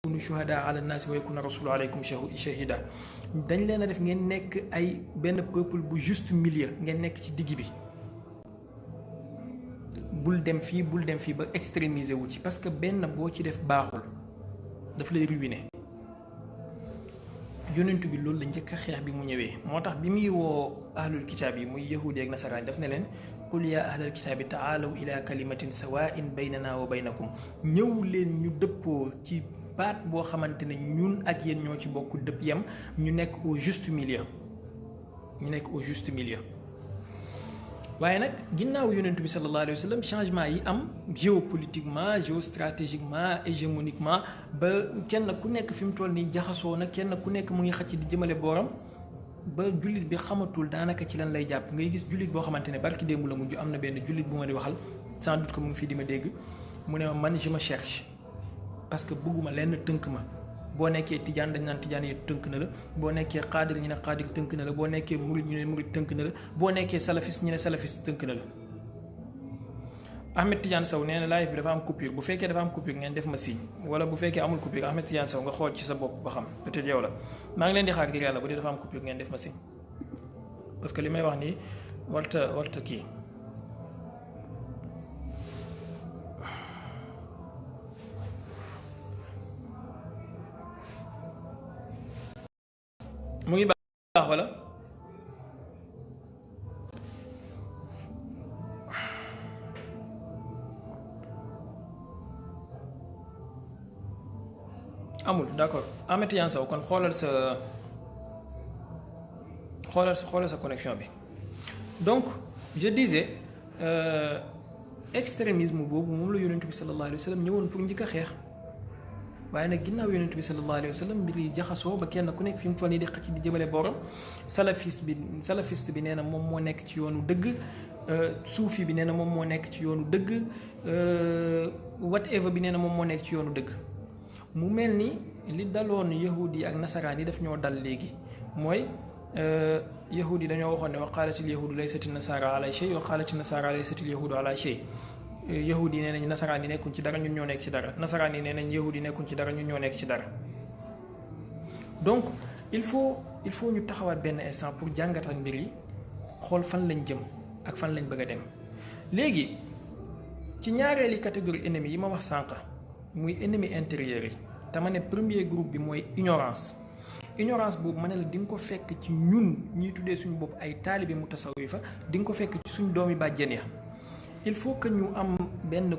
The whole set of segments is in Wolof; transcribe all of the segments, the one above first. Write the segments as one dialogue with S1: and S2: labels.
S1: takunu shuhada ala nnaasi wa yakuna rasulu alaykum shahida dañ leen a def ngeen nekk ay benn peuple bu juste milieu ngeen nekk ci digg bi bul dem fii ba extrémiser wu ci parce que benn boo ci def baaxul daf lay ruiner yonentu bi loolu la njëkk a xeex bi mu ñëwee moo tax bi muy woo ahlul kitaab yi muy yahudi ak nasaraan daf ne leen qul yaa ahlal kitaabi taalaw ila kalimatin sawaa'in baynana wa baynakum ñëw leen ñu dëppoo ci baat boo xamante ne ñun ak yéen ñoo ci bokk dëpp yam ñu nekk au juste milieu waaye nag ginnaaw yonent bi sallallahu alayhi wa sallam changement yi am géopolitiquement géostratégiquement hégémoniquement ba kenn ku nekk fi mu toll nii jaxasoo na kenn ku nekk mu ngi xëcc di jëmale booram ba jullit bi xamatul daanaka ci lan lay jàpp ngay gis jullit boo xamante ne barki démb la mujj am na benn jullit bu ma di waxal sans doute que mu ngi fii di ma dégg mu ne ma man je me cherche parce que bëgguma lenn tënk ma boo nekkee tijaan dañ naan tijaan yi tënk na la boo nekkee xaadir ñu ne xaadir tënk na la boo nekkee murid ñu ne murid tënk na la boo nekkee salafis ñu ne salafis tënk na la Ahmed Tidiane Sow nee na live bi dafa am coupure bu fekkee dafa am coupure ngeen def ma signe wala bu fekkee amul coupure Ahmed Tidiane Sow nga xool ci sa bopp ba xam peut-être yow la maa ngi leen di xaar ngir yàlla bu dee dafa am coupure ngeen def ma signe parce que li may wax nii warta kii mu ngi baax wala amul d'accord Ahmed Tidiane Sow kon xoolal sa connexion bi donc je disais extrémisme boobu moom la yonent bi sallallahu alayhi wa sallam ñëwoon pour njëkk a xeex waaye nag ginnaaw yonent bi sallallahu alayhi wa sallam mbir yi jaxasoo ba kenn ku nekk fi mu toll nii di xëcc di jëmale borom salafiste bi nee na moom moo nekk ci yoonu dëgg suufi bi nee na moom moo nekk ci yoonu dëgg whatever bi nee na moom moo nekk ci yoonu dëgg mu mel ni li daloon yahudi ak nasaraan yi daf ñoo dal léegi mooy yahudi dañoo waxoon ne wa qaalatil yahudu laysati nasara ala shay wa qaalatil nasara laysatil yahudu ala shay yahudi yi nee nañ nasaraan yi nekkuñ ci dara ñun ñoo nekk ci dara nasaraan yi nee nañ yahudi yi nekkuñ ci dara ñun ñoo nekk ci dara donc il faut ñu taxawaat benn instant pour jàngatal mbir yi xool fan lañ jëm ak fan lañ bëgg a dem léegi ci ñaareeli catégorie ennemi yi ma wax sànq muy ennemi intérieur yi te ma ne premier groupe bi mooy ignorance boobu ma ne la di nga ko fekk ci ñun ñuy tuddee suñu bopp ay taalibe mu tasawifa di nga ko fekk ci suñ doomi bàjjen ya il faut que ñu am benn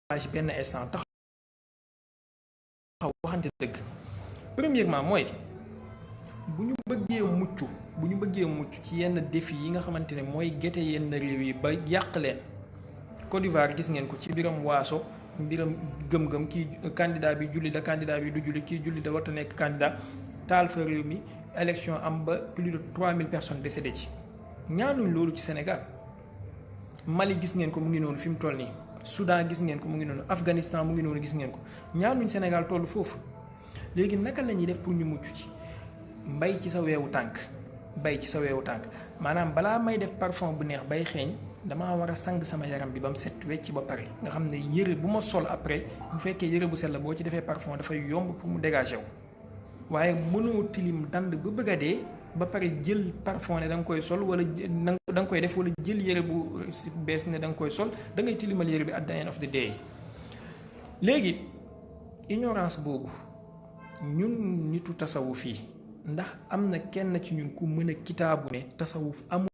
S1: courage benn instant taxaw waxante dëgg premièrement mooy bu ñu bëggee mucc ci yenn défi yi nga xamante ne mooy gete yenn réew yi ba yàq leen Côte d'Ivoire gis ngeen ko ci biram waaso mbiram gëm-gëm kii candidat bi julli da candidat bi du julli kii julli da warta nekk candidat taal fa réew mi élection am ba plus de 3000 personnes décédées ci ñaanuñ loolu ci Sénégal Mali gis ngeen ko mu ngi noonu fi mu toll nii Soudan gis ngeen ko mu ngi noonu Afghanistan mu ngi noonu gis ngeen ko ñaanuñ Sénégal toll foofu léegi naka la ñuy def pour ñu mucc ci bay ci sa weewu tànk maanaam balaa may def parfum bu neex bay xeeñ damaa war a sang sama yaram bi ba mu set wecc ba pare nga xam ne yëre bu ma sol après bu fekkee yëre bu set la boo ci defee parfum dafay yomb pour mu dégager wu waaye mënoo tilim dand ba bëgg a dee ba pare jël parfum ne da nga koy sol wala da nga koy def wala jël yëre bu bees ne da nga koy sol da ngay tilimal yëre bi at the end of the day léegi ignorance boobu ñun nitu tasawuf yi ndax am na kenn ci ñun ku mën a kitaabu ne tasawuf amul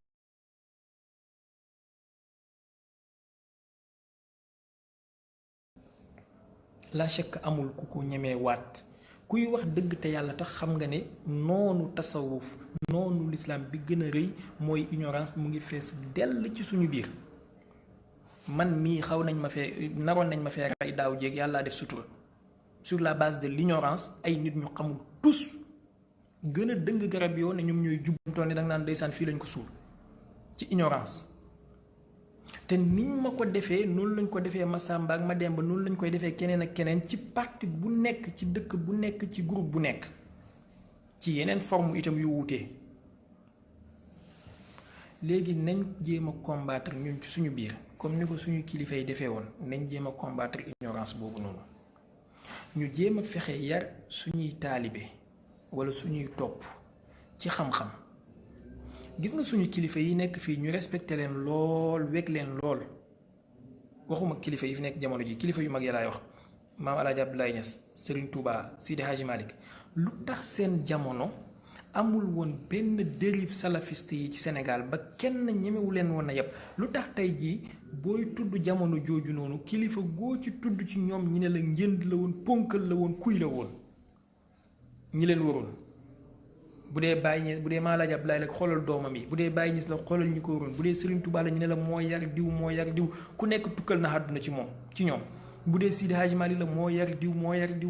S1: la chèque amul ku ko ñemee waat kuy wax dëgg te yàlla tax xam nga ne noonu tasawuf noonu l'islam bi gën a rëy mooy ignorance mu ngi fees dell ci suñu biir man mii naroon nañ ma fee rey daaw jéeg yàllaa def sutura sur la base de l'ignorance ay nit ñu xamul tous gën a dëng garab yoo ne ñoom ñooy jubbantoon ne da nga naan ndeysaan fii lañ ko suul ci ignorance te niñ ma ko defee noonu lañ ko defee Massamba ak Mademba noonu lañ koy defee keneen ak keneen ci parti bu nekk ci dëkk bu nekk ci groupe bu nekk ci yeneen forme itam yu wuutee léegi nañ jéem a combattre ñun ci suñu biir comme ni ko suñu kilifa yi defee woon nañ jéem a combattre ignorance boobu noonu ñu jéem a fexe yar suñuy taalibe wala suñuy topp ci xam-xam. gis nga suñu kilifa yi nekk fii ñu respecté leen lool wekk leen lool, waxuma kilifa yi fi nekk jamono ji, kilifa yu mag ya laay wax, maam Alaaji Abdoulaye Niass, Serigne Touba, Sidi Hadji Malick. lu tax seen jamono amul woon benn dérive salafiste yi ci Sénégal ba kenn ñemewu leen woon a yeb? lu tax tey jii booy tudd jamono jooju noonu kilifa goo ci tudd ci ñoom ñi ne la njënd la woon, ponkal la woon, kuy la woon, ñi leen waroon? bu dee Baye Niass, bu dee Maam Alaaji Abdoulaye la xoolal doomam yi, bu dee Baye Niass la xoolal ñi ko waroon, bu dee Serigne Touba la ñu ne la moo yar diw ku nekk tukkal na àdduna ci moom ci ñoom. bu dee Sidi Hadji Malick la moo yar diw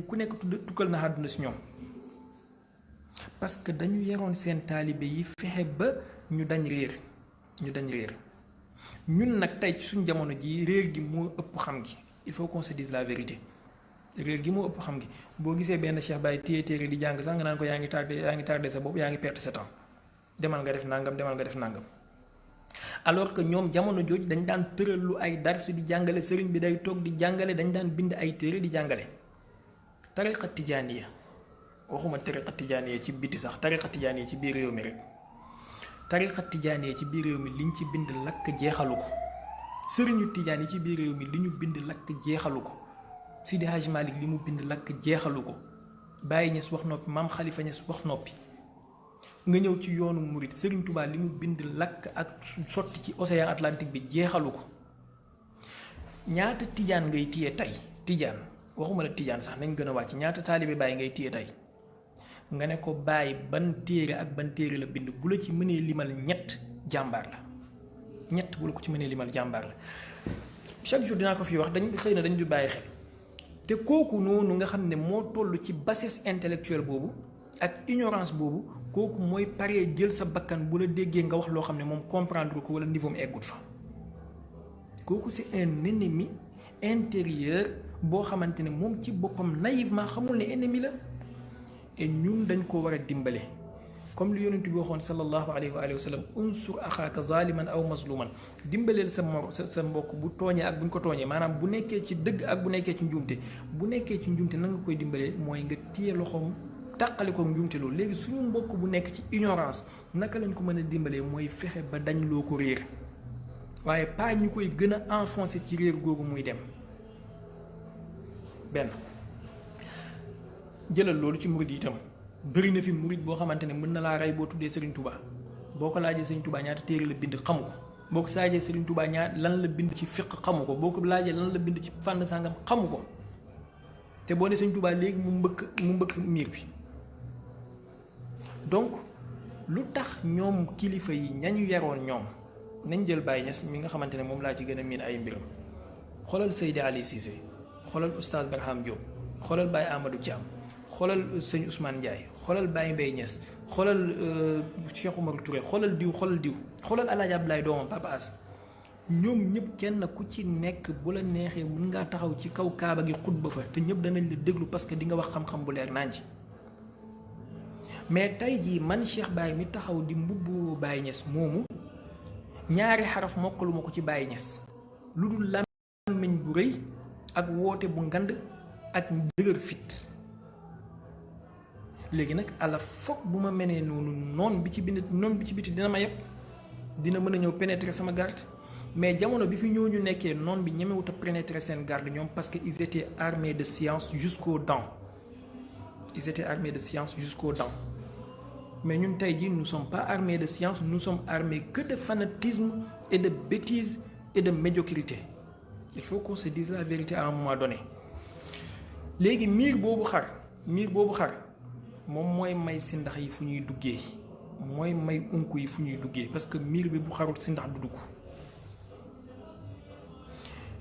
S1: ku nekk tukkal na àdduna ci ñoom. parce que dañu yaroon seen taalibe yi fexe ba ñu dañ réer. ñun nag tey ci suñ jamono ji réer gi moo ëpp xam gi. il faut qu'on se dise la vérité. réer gi moo ëpp xam gi. boo gisee benn Cheikh Baye téere di jàng sax nga naan ko yaa ngi tardé sa bopp, yaa ngi perte sa temps, demal nga def nangam. alors que ñoom jamono jooju dañ daan tëral lu ay dars di jàngale, sëriñ bi day toog di jàngale, dañ daan bind ay téere di jàngale. tariqa tijaaniya, waxuma tariqa tijaaniya ci biti sax, tariqa tijaaniya ci biir réew mi rek. tariqa tijaaniya ci biir réew mi liñ ci bind lakk jeexalu ko. sëriñu tijaan yi ci biir réew mi li ñu bind lakk jeexalu ko. Sidi Hadji Malick li mu bind lakk jeexalu ko. Baye Niass wax noppi, maam Khalifa Niass wax noppi. nga ñëw ci yoonu murit, Serigne Touba li mu bind lakk ak sotti ci océan Atlantique bi jeexalu ko. ñaata tijaan ngay téye tey, tijaan waxuma la tijaan sax, nañ gën a wàcc, ñaata taalibe Baye ngay téye tey nga ne ko Baye ban téere ak ban téere la bind, bu la ci mënee limal ñett jàmbaar la. ñett bu la ko ci mënee limal jàmbaar la. chaque jour dinaa ko fi wax, xëy na dañ du bàyyi xel. te kooku noonu nga xam ne moo toll ci bassesse intellectuelle boobu ak ignorance boobu, kooku mooy paree jël sa bakkan bu la déggee nga wax loo xam ne moom comprendre ko wala niveau mu eggut fa. kooku c'est un ennemi intérieur boo xamante ne moom ci boppam naïvement xamul ne ennemi la. et ñun dañ ko war a dimbale comme li yonent bi waxoon sallallahu alayhi wa sallam, unsur axaaka zaliman aw mazluman. dimbaleel sa mbokk bu tooñee ak buñ ko tooñee, maanaam bu nekkee ci dëgg ak bu nekkee ci njuumte. bu nekkee ci njuumte na nga koy dimbalee mooy nga téye loxoom tàqale ko njuumte loolu. léegi suñu mbokk bu nekk ci ignorance naka lañ ko mën a dimbalee mooy fexe ba dañ loo ko réer, waaye pas ñu koy gën a enfoncé ci réer googu muy dem. benn jëlal loolu ci murid yi itam, bëri na fi murid boo xamante ne mën na laa rey boo tuddee Serigne Touba. boo ko laajee Serigne Touba ñaata téere la bind xamu ko. boo ko saajee Serigne Touba lan la bind ci fiqh xamu ko. boo ko laajee lan la bind ci fànn sàngam xamu ko. te boo ne Serigne Touba léegi mu mbëkk miir bi. donc lu tax ñoom kilifa yi ñañu yaroon ñoom, nañ jël Baye Niass mi nga xamante ne moom laa ci gën a miin ay mbiram. xoolal Seydi Ali Cissé, xoolal Oustaz Barham Diop, xoolal Baye Amadou Thiam, xoolal sëñ Ousmane Ndiaye, xoolal Baye Mbaye Niass, xoolal Cheikh Oumar Touré, xoolal diw, xoolal Alaaji Abdoulaye doomam Papa As. ñoom ñëpp kenn ku ci nekk bu la neexee mën ngaa taxaw ci kaw kaaba gi xutba fa te ñëpp danañ la déglu parce que di nga wax xam-xam bu leer naan ci. mais tey jii man Cheikh Baye mi taxaw di mbubbu Baye Niass moomu, ñaari xaraf mokkaluma ko ci Baye Niass lu dul làmmiñ bu rëy ak woote bu ngand ak dëgër fit. léegi nag ala foog bu ma menee noonu noon bi ci biti dina ma yeb, dina mën a ñëw pénétrer sama garde. mais jamono bi fi ñooñu nekkee noon bi ñemewut a pénétrer seen garde ñoom parce que ils étaient armés de science jusqu'aux dents. mais ñun tey jii nous sommes pas armés de science, nous sommes armés que de fanatisme et de bêtise et de médiocrité. il faut qu'on se dise la vérité à un moment donné. léegi miir boobu xar moom mooy may si ndax yi fu ñuy duggee, mooy may unku yi fu ñuy duggee, parce que miir bi bu xarut si ndax du dugg.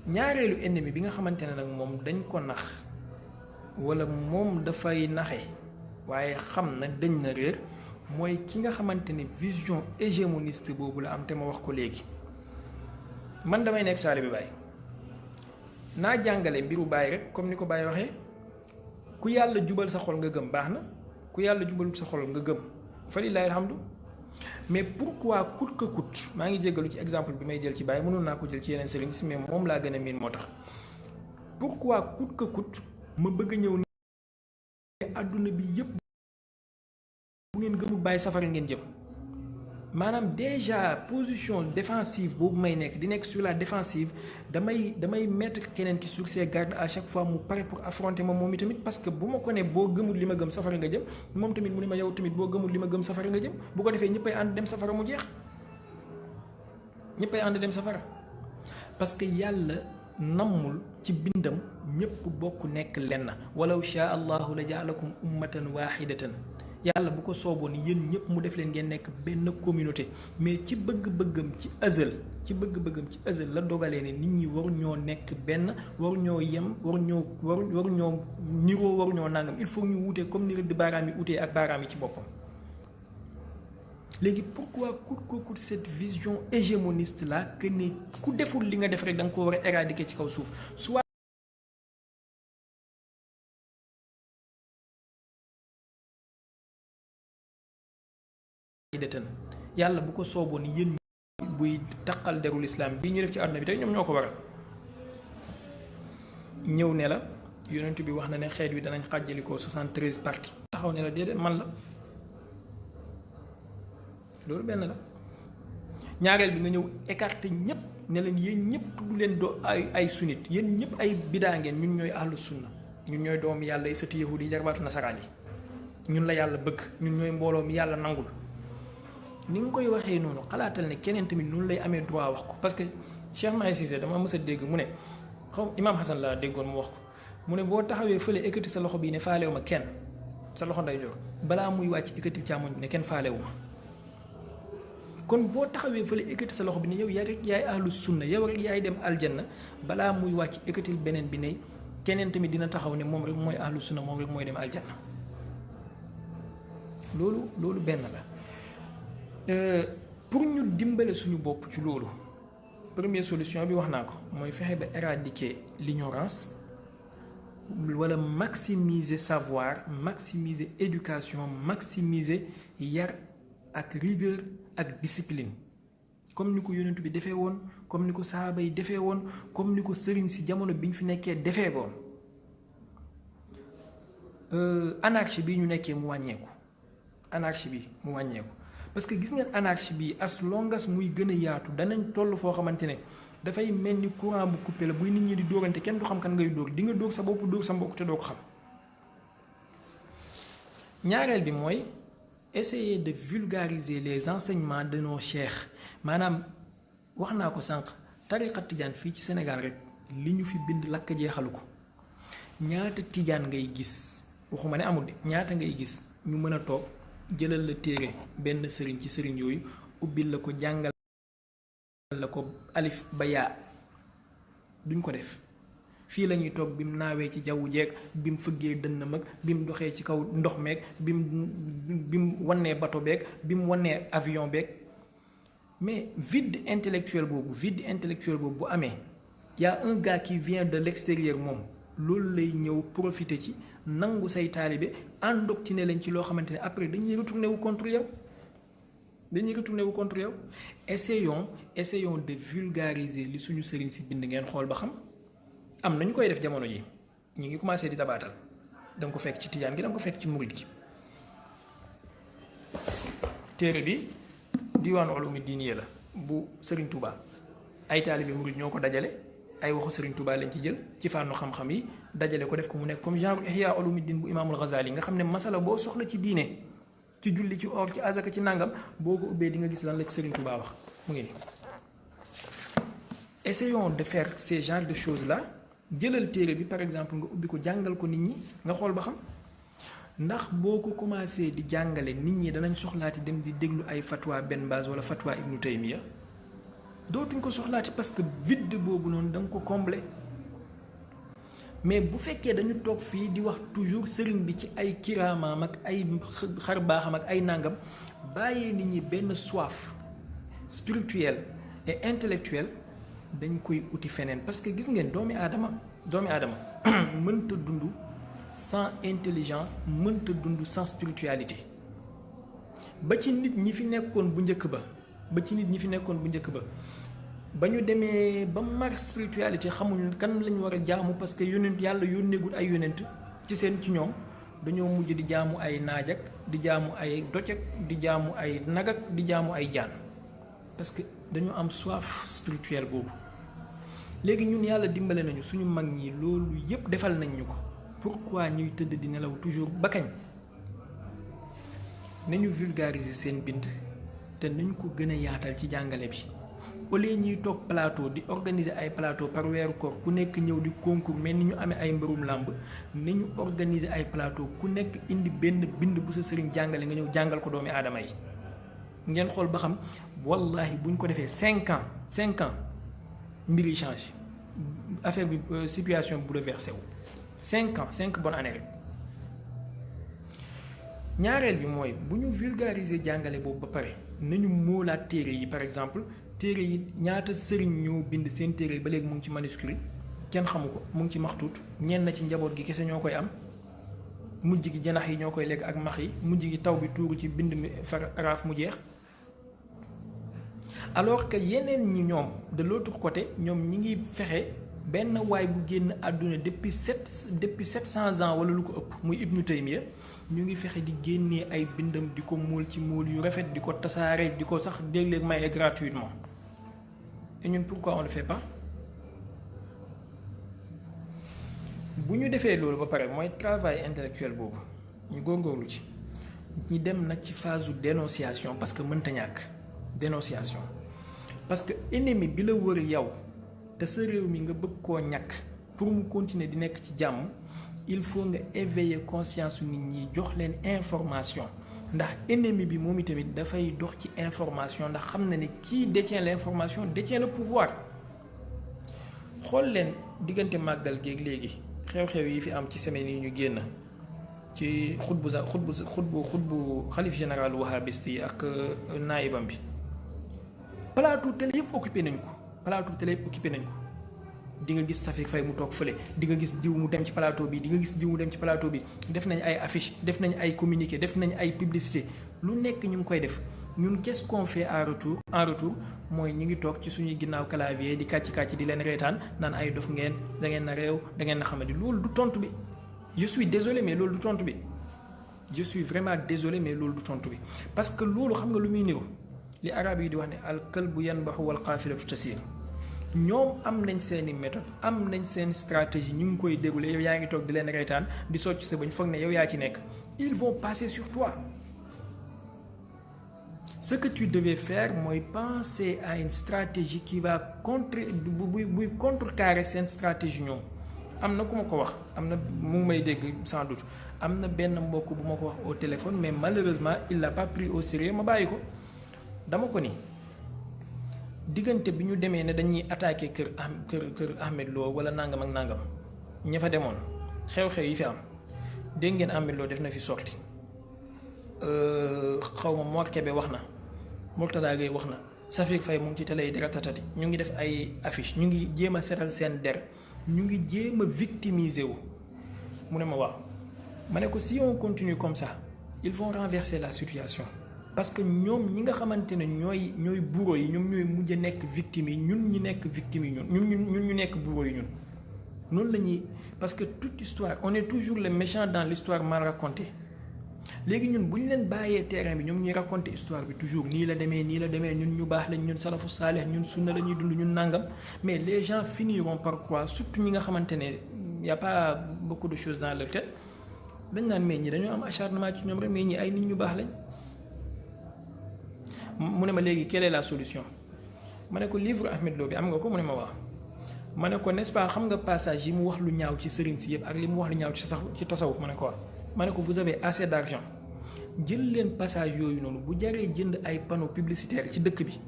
S1: ñaareelu ennemi bi nga xamante ne nag moom dañ ko nax wala moom dafay naxe waaye xam na dañ na réer, mooy ki nga xamante ne vision hégémoniste boobu la am te ma wax ko léegi. man damay nekk taalibe Baay, naa jàngale mbiru Baay rek comme ni ko Baay waxee, ku yàlla jubal sa xol nga gëm baax na, ku yàlla jubalul sa xol nga gëm fa lillaahi alhamdu. mais pourquoi coûte que coûte, maa ngi jéggalu ci exemple bi may jël ci Baay, mënoon naa ko jël ci yeneen sëriñ si mais moom laa gën a miin moo tax. pourquoi coûte que coûte ma bëgg ñëw àdduna bi yépp bu ngeen gëmul bàyyi safara ngeen jëm. maanaam déjà position défensive boobu may nekk di nekk sur la défensive damay mettre keneen ki sur ses gardes à chaque fois mu pare pour affronter moom itamit parce que bu ma ko ne boo gëmul li ma gëm safara nga jëm moom tamit mu ne ma yow tamit boo gëmul li ma gëm safara nga jëm bu ko defee ñëppay ànd dem safara mu jeex ñëppay ànd dem safara parce que yàlla nammul ci bindam ñëpp bokk nekk lenn walaw shaa allahu la jaalakum ummatan waahidatan yàlla bu ko sooboon yéen ñëpp mu def leen ngeen nekk benn communauté mais ci bëgg-bëggam ci azal la dogalee ne nit ñi waru ñoo nekk benn waru ñoo yem waru ñoo niroo waru ñoo nangam il faut ñu wutee comme ni rëdd baaraam yi wutee ak baaraam yi ci boppam. léegi pourquoi coûte cette vision hégémoniste là que ne ku deful li nga def rek da nga ko war a éradiquer ci kaw suuf soit yàlla bu ko sooboon yéen buy taqal derul islam bii ñu def ci àdduna bi tey ñoom ñoo ko waral ñëw ne la yonent bi wax na ne xeet wi danañ xàjjalikoo 73 parties taxaw ne la déedéet man la loolu benn la ñaareel bi nga ñëw écarté ñëpp ne leen yéen ñëpp tudd leen doo ay sunnit yéen ñëpp ay bidaa ngeen ñun ñooy ahlu sunna ñun ñooy doomu yàlla yi sëti yahudi yi jarbaatu nasaraan yi ñun la yàlla bëgg ñun ñooy mbooloo mi yàlla nangul ni nga koy waxee noonu xalaatal ne keneen tamit noonu lay amee droit wax ko parce que Cheikh Mahi Cissé dama mës a dégg mu ne xaw Imam Hassan laa déggoon mu wax ko mu ne boo taxawee fële ekkati sa loxo bii ne faalewu ma kenn sa loxo nday joor balaa muy wàcc ekkati càmmoñ bi ne kenn faalewu ma kon boo taxawee fële ekkati sa loxo bi ne yow yaa rek yaay ahlu sunna yow rek yaay dem aljanna balaa muy wàcc ekkatil beneen bi ne keneen tamit dina taxaw ne moom rek mooy ahlu sunna moom rek mooy dem aljanna loolu benn la. pour ñu dimbale suñu bopp ci loolu première solution bi wax naa ko mooy fexe ba éradiquer l'ignorance wala maximiser savoir maximiser éducation maximiser yar ak rigueur ak discipline comme ni ko yonent bi defee woon comme ni ko sahaaba yi defee woon comme ni ko sëriñ si jamono bi ñu fi nekkee defee woon anarchie bi ñu nekkee mu wàññeeku parce que gis ngeen anarchie bi as longas muy gën a yaatu danañ toll foo xamante ne dafay mel ni courant bu coupé la buy nit ñi di dóorante kenn du xam kan ngay dóor di nga dóor sa bopp dóor sa mbokk te doo ko xam. ñaareel bi mooy essayer de vulgariser les enseignements de nos cheikhs maanaam wax naa ko sànq tariqa tijaan fii ci Sénégal rek li ñu fi bind lakk jeexalu ko ñaata tijaan ngay gis waxuma ne amul de ñaata ngay gis ñu mën a toog. jëlal la téere benn sëriñ ci sëriñ yooyu ubbil la ko jàngal la ko alif ba yaa duñ ko def fii la ñuy toog bi mu naawee ci jaww jeeg bi mu fëggee dënn mag bi mu doxee ci kaw ndox meeg bi mu wannee bateau beeg bi mu wannee avion beeg mais vide intellectuel boobu bu amee y a un gars qui vient de l'extérieur moom loolu lay ñëw profiter ci nangu say taalibe endoctriner leen ci loo xamante ne après dañuy retourner wu contre yow essayons de vulgariser li suñu sëriñ si bind ngeen xool ba xam am na ñu koy def jamono ji ñu ngi commencé di dabaatal da nga ko fekk ci tijaan gi da nga ko fekk ci murid gi téere bi diwaanu ulumi diiniya la bu sëriñ Touba ay taalibe murid ñoo ko dajale ay waxu Serigne Touba lañ ci jël ci fànnu xam-xam yi dajale ko def ko mu nekk comme genre Ihya Ulumuddin bu Imaamul Ghazali nga xam ne masala boo soxla ci diine ci julli ci or ci azaka ci nangam boo ko ubbee di nga gis lan la ci Serigne Touba wax mu ngi nii. Essayons de faire ces genres de choses là jëlal téere bi par exemple nga ubbi ko jàngal ko nit ñi nga xool ba xam ndax boo ko commencé di jàngale nit ñi danañ soxlaati dem di déglu ay fatwa Ben Baz wala fatwa Ibnu Taymiya dootuñ ko soxlaati parce que vide boobu noonu da nga ko combler mais bu fekkee dañu toog fii di wax toujours sëriñ bi ci ay kiraamaam ak ay xar baaxam ak ay nàngam bàyyee nit ñi benn soif spirituelle et intellectuelle dañ koy uti feneen parce que gis ngeen doomi aadama mënta dund sans intelligence mënta dund sans spiritualité ba ci nit ñi fi nekkoon bu njëkk ba ñu demee ba mar spiritualité xamuñu kan lañu war a jaamu parce que yonent yàlla yónneegul ay yonent ci ñoom dañoo mujj di jaamu ay naaj ak di jaamu ay doj ak di jaamu ay nag ak di jaamu ay jaan parce que dañoo am soif spirituelle boobu. léegi ñun yàlla dimbale nañu suñu mag ñi loolu yépp defal nañ ñu ko pourquoi ñuy tëdd di nelaw toujours ba kañ? nañu vulgariser seen bind te nañ ko gën a yaatal ci jàngale bi au lieu ñuy toog plateau di organiser ay plateau par weeru koor ku nekk ñëw di concours mais ni ñu amee ay mbërum làmb nañu organiser ay plateau ku nekk indi benn bind bu sa sëriñ jàngale nga ñëw jàngal ko doomi aadama yi ngeen xool ba xam wallahi buñ ko defee 5 ans mbir yi changé affaire bi situation bouleversé wu 5 ans 5 bonnes années rek. ñaareel bi mooy bu ñu vulgariser jàngale boobu ba pare nañu moolaat téere yi par exemple téere yi ñaata sëriñ ñoo bind seen téere yi ba léegi mu ngi ci manuscrit kenn xamu ko mu ngi ci maxtuut ñenn na ci njaboot gi kese ñoo koy am mujj gi janax yi ñoo koy lekk ak max yi mujj gi taw bi tuuru ci bind mi raaf mu jeex alors que yeneen ñi ñoom de l'autre côté ñoom ñi ngi fexe benn waay bu génn àdduna depuis 700 ans wala lu ko ëpp muy Ibnu Taymiya ñu ngi fexe di génnee ay bindam di ko móol ci móol yu rafet di ko tasaare di ko sax léeg-léeg maye gratuitement et ñun pourquoi on le fait pas? bu ñu defee loolu ba pare mooy travail intellectuel boobu ñu góorgóorlu ci ñi dem nag ci phase dénonciation parce que mënta ñàkk dénonciation parce que ennemi bi la wër yow te sa réew mi nga bëgg koo ñàkk pour mu continuer di nekk ci jàmm il faut nga éveiller conscience nit ñi jox leen information ndax ennemi bi moom itamit dafay dox ci information ndax xam na ne kii détient l'information détient le pouvoir. xool leen diggante màggal géeg léegi xew-xew yi fi am ci semaine yi ñu génn ci xutbu xalif général wahabiste yi ak naayibam bi plateau télé yëpp occupé nañ ko di nga gis Safik Faye mu toog fële di nga gis diw mu dem ci plateau bi def nañ ay affiche def nañ ay communiqué def nañ ay publicité lu nekk ñu ngi koy def ñun qu'est-ce qu'on fait en retour mooy ñu ngi toog ci suñuy ginnaaw clavier di kàcc di leen reetaan naan ay dof ngeen da ngeen na réew da ngeen na xamadi loolu du tontu bi je suis désolé mais loolu du tontu bi je suis vraiment désolé mais loolu du tontu bi parce que loolu xam nga lu muy niru li arab yi di wax ne al kalbu yanbahu wal qaafilatu tasir ñoom am nañ seeni méthode am nañ seen stratégie ñu ngi koy dérouler yow yaa ngi toog di leen reetaan di socc sa bañ foog ne yow yaa ci nekk ils vont passer sur toi. Ce que tu devais faire mooy penser à une stratégie qui va contrecarrer seen stratégie ñoom. am na ku ma ko wax am na mu ngi may dégg sans doute am na benn mbokk bu ma ko wax au téléphone mais malheureusement il l'a pas pris au sérieux ma bàyyi ko dama ko ni diggante bi ñu demee ne dañuy attaquer kër Ahmed Lo wala nangam ak nangam ña fa demoon xew-xew yi fi am dégg ngeen Ahmed Lo def na fi sorti xaw ma Mor Kébé wax na Mourtada Gueye wax na Safik Faye mu ngi ci télé yi di ratatati ñu ngi def ay affiche ñu ngi jéem a setal seen der ñu ngi jéem a victimiser wu mu ne ma waaw ma ne ko si on continue comme ça ils vont renverser la situation parce que ñoom ñi nga xamante ne ñooy bourreau yi ñoom ñooy mujj a nekk victimes yi ñun ñi nekk victimes yi ñun ñu nekk bourreau yi ñun noonu la ñuy parce que toute histoire on est toujours le méchant dans l'histoire mal racontée léegi ñun bu ñu leen bàyyee terrain bi ñoom ñuy raconter histoire bi toujours nii la demee ñun ñu baax lañ ñun salafu saalih ñun sunna la ñuy dund ñun nàngam mais les gens finiront par croire surtout ñi nga xamante ne y a pas beaucoup de choses dans leur tête dañ naan mais ñi dañoo am acharnement ci ñoom rek mais ñi ay nit ñu baax lañ. mu ne ma léegi quelle est la solution ma ne ko livre Ahmed Lo bi am nga ko mu ne ma wax ma ne ko n'est-ce pas xam nga passage yi mu wax lu ñaaw ci sëriñ si yëpp ak li mu wax lu ñaaw ci tasawuf ma ne ko wax ma ne ko vous avez assez d'argent jël leen passage yooyu noonu bu jaree jënd ay panneaux publicitaires ci dëkk bi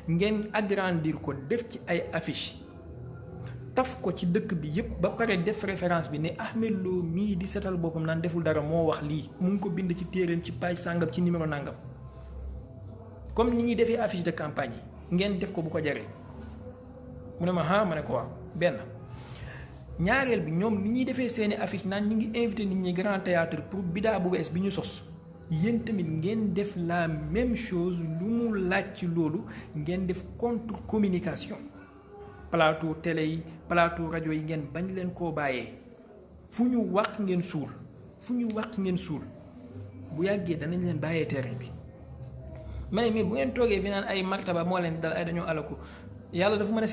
S1: ngeen agrandir ko def ci ay affiches taf ko ci dëkk bi yëpp ba pare def référence bi ne Ahmed Lo mii di setal boppam naan deful dara moo wax lii mu ngi ko bind ci téereem ci page sàngam ci numéro nàngam comme ni ñuy defee affiche de campagne yi ngeen def ko bu ko jaree mu ne ma ma ne ko waaw benn ñaareel bi ñoom ni ñuy defee seeni affiche naan ñi ngi invité nit ñi grand théâtre pour bidaa bu bees bi ñu sos yéen tamit ngeen def la même chose lu mu laaj ci loolu ngeen def contre communication plateau télé yi plateau rajo yi ngeen bañ leen koo bàyyee fu ñu wax ngeen suul fu ñu wàq ngeen suul bu yàggee danañ leen bàyyee terrain bi ma ne mais bu ngeen toogee fi naan ay martaba moo leen dal ay dañoo alaku yàlla dafa mën a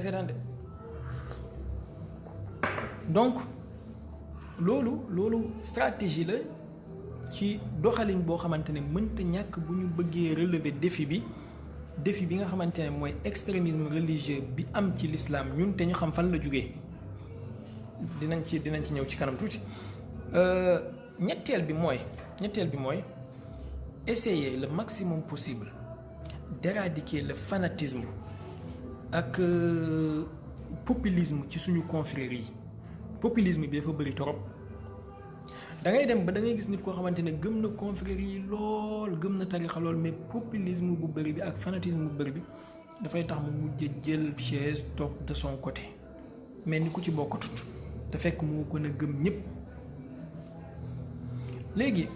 S1: seetaan de donc loolu stratégie la ci doxalin boo xamante ne mënta ñàkk bu ñu bëggee relever défi bi nga xamante ne mooy extrémisme religieux bi am ci l'islam ñun te ñu xam fan la jógee dinañ ci ñëw ci kanam tuuti. ñetteel bi mooy essayer le maximum possible d'éradiquer le fanatisme ak populisme ci suñu confrérie yi. populisme bi dafa bëri trop da ngay dem ba da ngay gis nit koo xamante ne gëm na confrérie yi lool gëm na tarixa lool mais populisme bu bëri bi ak fanatisme bu bëri bi dafay tax mu mujj jël chaise toog de son côté mais ni ku ci bokkatut te fekk moo gën a gëm ñëpp. léegi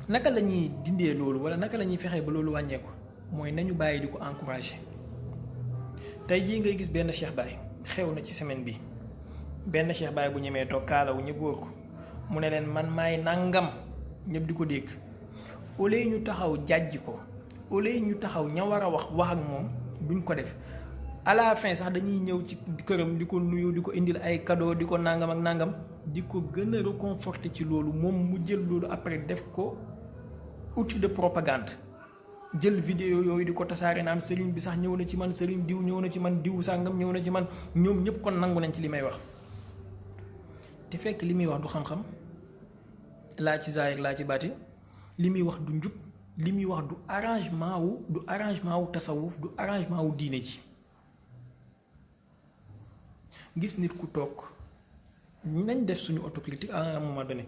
S1: naka la ñuy dindee loolu wala naka la ñuy fexee ba loolu wàññeeku mooy nañu bàyyi di ko encourager. tey jii ngay gis benn Cheikh Baye xew na ci semaine bi benn Cheikh Baye bu ñemee toog kaalawu ñëpp wóor ko mu ne leen man maay nangam ñëpp di ko dégg au lieu ñu taxaw jàjji ko au lieu ñu taxaw ña war a wax ak moom duñ ko def à la fin sax dañuy ñëw ci këram di ko nuyu di ko indil ay cadeau di ko nangam ak nangam di ko gën a réconforter ci loolu moom mu jël loolu après def ko outil de propagande jël vidéo yooyu di ko tasaare naan sëriñ bi sax ñëw na ci man sëriñ diw ñëw na ci man diw sàngam ñëw na ci man ñoom ñëpp kon nangu nañ ci li may wax te fekk li muy wax du xam-xam laa ci zaahir laa ci baatin li muy wax du njub li muy wax du arrangement wu tasawuf du arrangement wu diine ji. gis nit ku toog nañ def suñu autocritique à un moment donné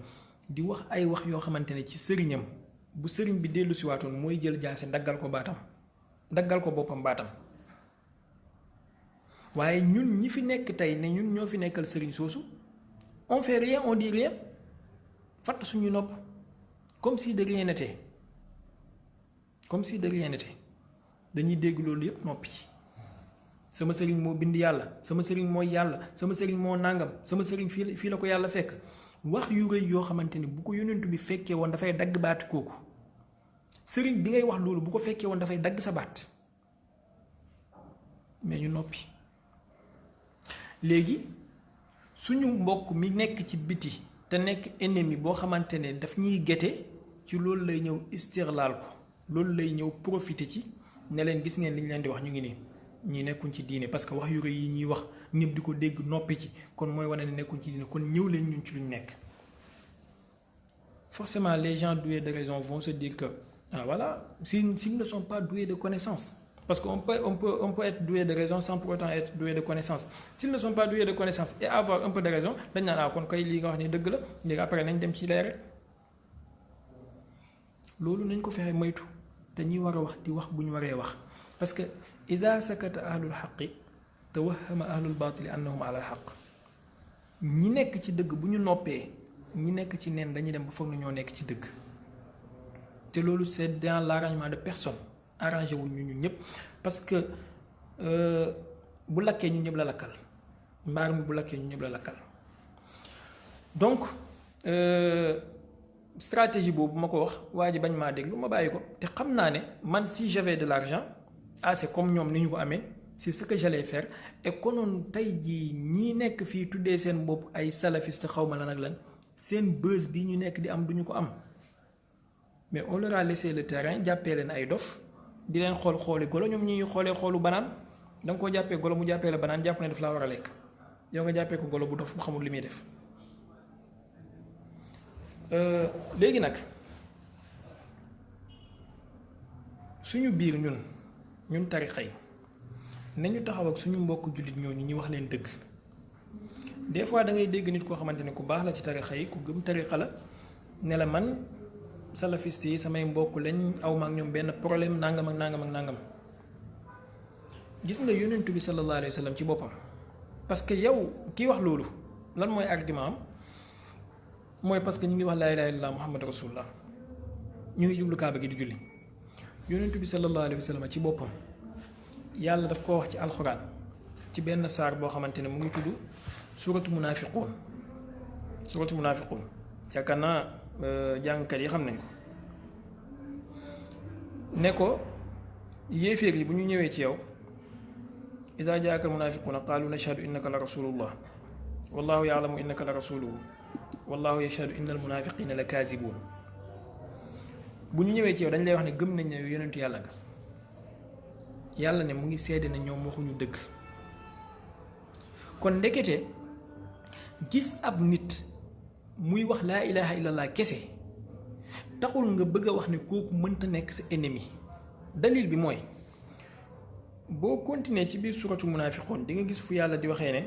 S1: di wax ay wax yoo xamante ne ci sëriñam bu sëriñ bi dellu si waatoon mooy jël jaase daggal ko boppam baatam waaye ñun ñi fi nekk tey ne ñun ñoo fi nekkal sëriñ soosu on fait rien on dit rien fatt suñu nopp comme si de rien n'était dañuy dégg loolu yépp noppi sama sëriñ moo bind yàlla sama sëriñ mooy yàlla sama sëriñ moo nàngam sama sëriñ fii la ko yàlla fekk wax yu rëy yoo xamante ni bu ko yonent bi fekkee woon dafay dagg baati kooku sëriñ bi ngay wax loolu bu ko fekkee woon dafay dagg sa baat mais ñu noppi. léegi suñu mbokk mi nekk ci biti te nekk ennemi boo xamante ne daf ñuy gete ci loolu lay ñëw istirlaal ko loolu lay ñëw profiter ci ne leen gis ngeen li ñu leen di wax ñu ngi nii ñi nekkuñ ci diine parce que wax yu rëy yi ñuy wax ñëpp di ko dégg noppi ci kon mooy wane ne nekkuñ ci diine kon ñëw leen ñun ci luñ nekk. Forcément les gens doués de raison vont se dire que voilà s'ils ne sont pas doués de connaissances parce qu'on peut être doué de raison sans pour autant être doué de connaissances. S'ils ne sont pas doués de connaissances et avoir un peu de raison dañ naan kon koy lii nga wax ni dëgg la léegi après nañ dem ci leer rek loolu nañ ko fexe moytu te ñi war a wax di wax bu ñu waree wax parce que iza sakata ahlul haqqi tawahhama ahlul baatili annahum ala al haqq ñi nekk ci dëgg bu ñu noppee ñi nekk ci neen dañuy dem ba foog na ñoo nekk ci dëgg te loolu c'est dans l'arrangement de personne arrangé wu ñu ñëpp parce que bu lakkee ñu ñëpp la lakkal mbaar mi bu lakkee ñu ñëpp la lakkal donc stratégie boobu ma ko wax waa ji bañ maa déglu ma bàyyi ko te xam naa ne man si j'avais de l'argent c'est comme ñoom ni ñu ko amee c'est ce que j'allais faire et konoon tey jii ñii nekk fii tuddee seen bopp ay salafiste xaw ma lan ak lan seen buzz bi ñu nekk di am duñu ko am mais on leur a laissé le terrain jàppee leen ay dof di leen xooli golo ñoom ñuy xoolee xoolu banaan da nga koo jàppee golo mu jàppee la banaan jàpp ne daf laa war a lekk yow nga jàppee ko golo bu dof bu xamul li muy def léegi nag suñu biir ñun tarixa yi nañu taxaw ak suñu mbokk jullit ñooñu ñu wax leen dëgg des fois da ngay dégg nit koo xamante ne ku baax la ci tarixa yi ku gëm tarixa la ne la man salafiste yi samay mbokk lañ aw ma ak ñoom benn problème nangam ak nangam ak nangam gis nga yonentu bi sallallahu alayhi wa sallam ci boppam parce que yow kii wax loolu lan mooy argument am mooy parce que ñu ngi wax laa ilaaha illallaah muhammad rasulullah ñu ngi jublu kaaba gi di julli yonentu bi sallallahu alayhi wa sallam ci boppam yàlla daf ko wax ci alxuraan ci benn saar boo xamante ne mu ngi tudd suuratu munaafiquun suratul munaafiquun yaakaar naa jàngkat yi xam nañ ko ne ko yéeféer yi bu ñu ñëwee ci yow idaa jaaka al munaafiquuna qaalu nashhadu innaka la rasulullah wallahu yaalamu innaka la rasuluhu wallahu yashhadu inna al munaafiqiina la kaasibuun bu ñu ñëwee ci yow dañ lay wax ne gëm nañ ne yonentu yàlla nga yàlla ne mu ngi seede na ñoom waxuñu dëgg. kon ndekete gis ab nit muy wax laa ilaha illallah kese taxul nga bëgg a wax ne kooku mënta nekk sa ennemi. dalil bi mooy boo continuer ci biir suratu munaafiqoon di nga gis fu yàlla di waxee ne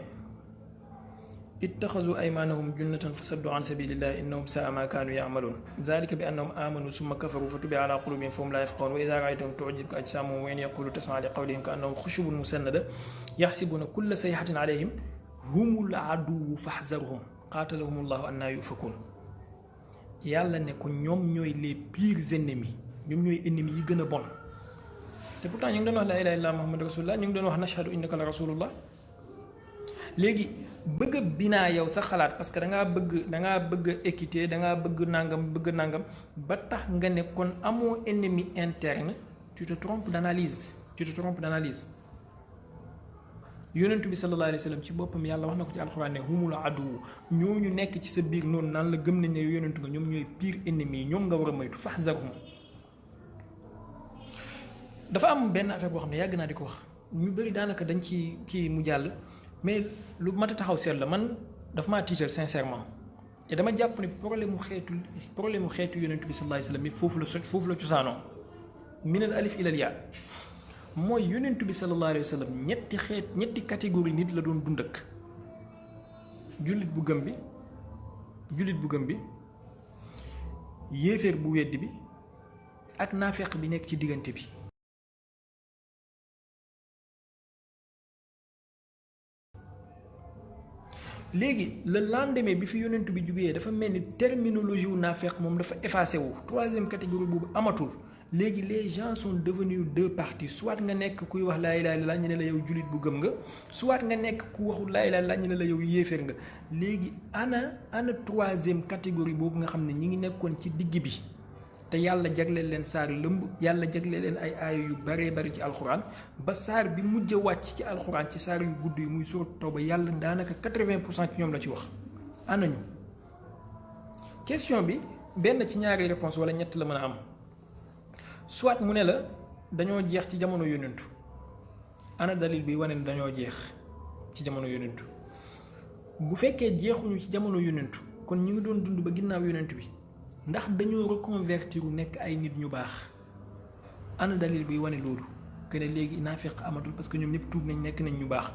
S1: ittaxazu aymaanahum junnatan fa saddu an sabilillahi innahum saa ma kaanu yaamaluun zalika bi annahum amanu summa kafaru fa tubi ala qulubihim fahum laa yafqahuun wa idaa raaytahum tu'jibka ajsaamuhum wa in yaqulu tasmaa li qawlihim ka annahum xushubun musannada yaxsibuuna kulla sayhatin alayhim humul aduwwu faxzarhum qaatalahum allahu annaa yufakuun. yàlla ne ko ñoom ñooy les pires ennemis ñoom ñooy ennemis yi gën a bon te pourtant ñu ngi doon wax laa ilaaha illallaah muhammadu rasulullah ñu ngi doon wax nashhadu innaka la rasulullah. léegi bëgg a binaa yow sa xalaat parce que dangaa bëgg équité dangaa bëgg nangam ba tax nga ne kon amoo ennemi interne tu te trompes d'analyse yonentu bi sallallahu alayhi wa sallam ci boppam yàlla wax na ko ci alxuraan ne humul aduwu ñooñu nekk ci sa biir noonu naan la gëm nañ ne yonentu nga ñoom ñooy pire ennemi yi ñoom nga war a moytu fahzarhum. dafa am benn affaire boo xam ne yàgg naa di ko wax ñu bëri daanaka dañ ci kii mu jàll mais lu mat a taxaw seet la man dafa maa tiital sincèrement et dama jàpp ne problème mu xeetu yonentu bi sallallahu alayhi wa sallam foofu la cosaanoo minal alif ilal yaa mooy yonentu bi sallallahu alayhi wa sallam ñetti catégorie nit la doon dund ak jullit bu gëm bi yéeféer bu weddi bi ak naafeq bi nekk ci diggante bi. léegi le lendemain bi fi yonentu bi jugee dafa mel ni terminologie wu naafeq moom dafa effacé wu troisième catégorie boobu amatul. léegi les gens sont devenus deux parties soit nga nekk kuy wax laa ilaaha illallaah ñu ne la yow jullit bu gëm nga soit nga nekk ku waxul laa ilaaha illallaah ñu ne la yow yéeféer nga. léegi ana troisième catégorie boobu nga xam ne ñi ngi nekkoon ci digg bi te yàlla jagleel leen saar lëmb yàlla jagleel leen ay aaya yu baree bari ci alxuraan ba saar bi mujj a wàcc ci alxuraan ci saar yu gudd yi muy surat Tawba yàlla daanaka 80% ci ñoom la ci wax. ana ñu question bi benn ci ñaari réponse wala ñett la mën a am. soit mu ne la dañoo jeex ci jamono yonentu ana dalil bi wane ne dañoo jeex ci jamono yonentu bu fekkee jeexuñu ci jamono yonentu kon ñu ngi doon dund ba ginnaaw yonentu bi ndax dañoo reconvertir nekk ay nit ñu baax ana dalil bi wane loolu que ne léegi naafeq amatul parce que ñoom ñëpp tuub nañ nekk nañ ñu baax.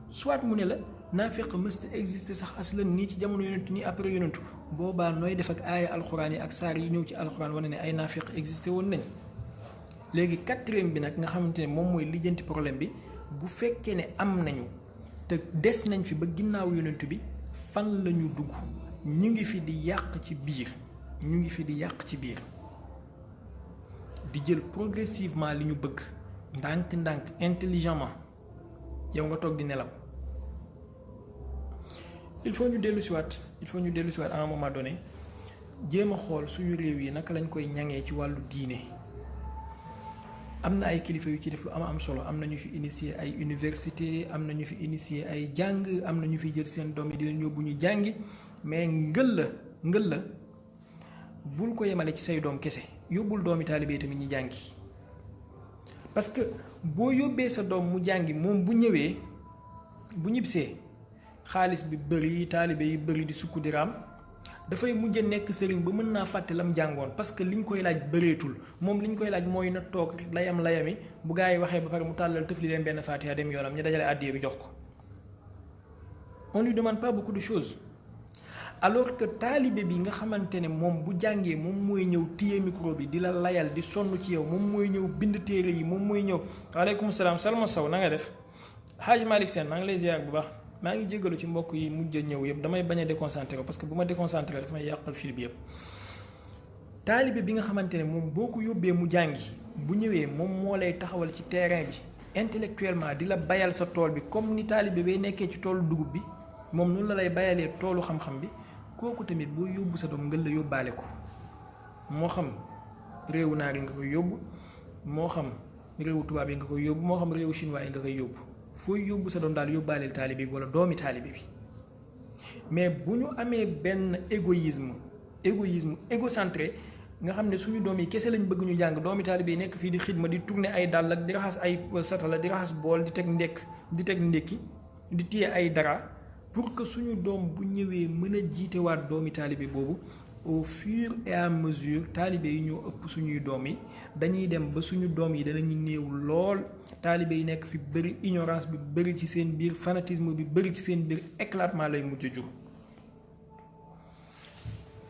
S1: soit mu ne la naafeq mësta exister sax aslan nii ci jamono yonentu nii après yonentu boobaa nooy def ak aaya alxuraan yi ak saar yi ñëw ci alxuraan wane ne ay naafeq existé woon nañ. léegi quatrième bi nag nga xamante ne moom mooy lijjanti problème bi bu fekkee ne am nañu te des nañ fi ba ginnaaw yonentu bi fan la ñu dugg ñu ngi fi di yàq ci biir di jël progressivement li ñu bëgg ndànk-ndànk intelligemment yow nga toog di nelaw. il faut ñu dellu si waat à un moment donné jéem a xool suñu réew yi naka lañ koy ñaŋee ci wàllu diine. am na ay kilifa yu ci def lu am solo am na ñu fi initier ay université am na ñu fi initier ay jàng am na ñu fi jël seen doom yi di leen yóbbu ñu jàngi mais ngël la bul ko yemale ci say doom kese yóbbul doomi taalibe tamit ñi jàngi. parce que boo yóbbee sa doom mu jàngi moom bu ñëwee bu ñibbisee xaalis bi bëri taalibe yi bëri di sukk di raam dafay mujj nekk sëriñ ba mën naa fàtte lam jàngoon parce que liñ koy laaj bëreetul moom liñ koy laaj mooy na toog layami bu gaa yi waxee ba pare mu tàllal tëf li leen benn faatiha dem yoonam ñu dajale àddiya bi jox ko. on lui demande pas beaucoup de choses alors que taalibe bi nga xamante ne moom bu jàngee moom mooy ñëw téye micro bi di la layal di sonn ci yow moom mooy ñëw bind téere yi moom mooy ñëw. waaleykum salaam Salma Sow na nga def Hadj Malick Sène maa ngi lay ziar bu baax. maa ngi jégalu ci mbokk yi mujj a ñëw yëpp damay bañ a déconcentré parce que bu ma déconcentré dafa may yàqal fil bi yëpp. taalibe bi nga xamante ne moom boo ko yóbbee mu jàngi bu ñëwee moom moo lay taxawal ci terrain bi intellectuellement di la bayal sa tool bi comme ni taalibe bay nekkee ci toolu dugub bi moom noonu la lay bayalee toolu xam-xam bi kooku tamit boo yóbbu sa doom ngën la yóbbaale ko moo xam réewu naar yi nga koy yóbbu moo xam réewu tubaab yi nga koy yóbbu moo xam réewu chinois yi nga koy yóbbu fooy yóbbu sa doom daal yóbbaaleel taalibe bi wala doomi taalibe bi mais bu ñu amee benn égoïsme égocentré nga xam ne suñu doom yi kese lañ bëgg ñu jàng doomi taalibe yi nekk fii di xidma di tourner ay dàll ak di raxas ay satala di raxas bool di teg ndékki di téye ay dara pour que suñu doom bu ñëwee mën a jiitewaat doomi taalibe boobu au fur et à mesure taalibe yi ñoo ëpp suñuy doom yi dañuy dem ba suñu doom yi danañu néew lool taalibe yi nekk fi bëri ignorance bi bëri ci seen biir fanatisme bi bëri ci seen biir éclatement lay mujj jur.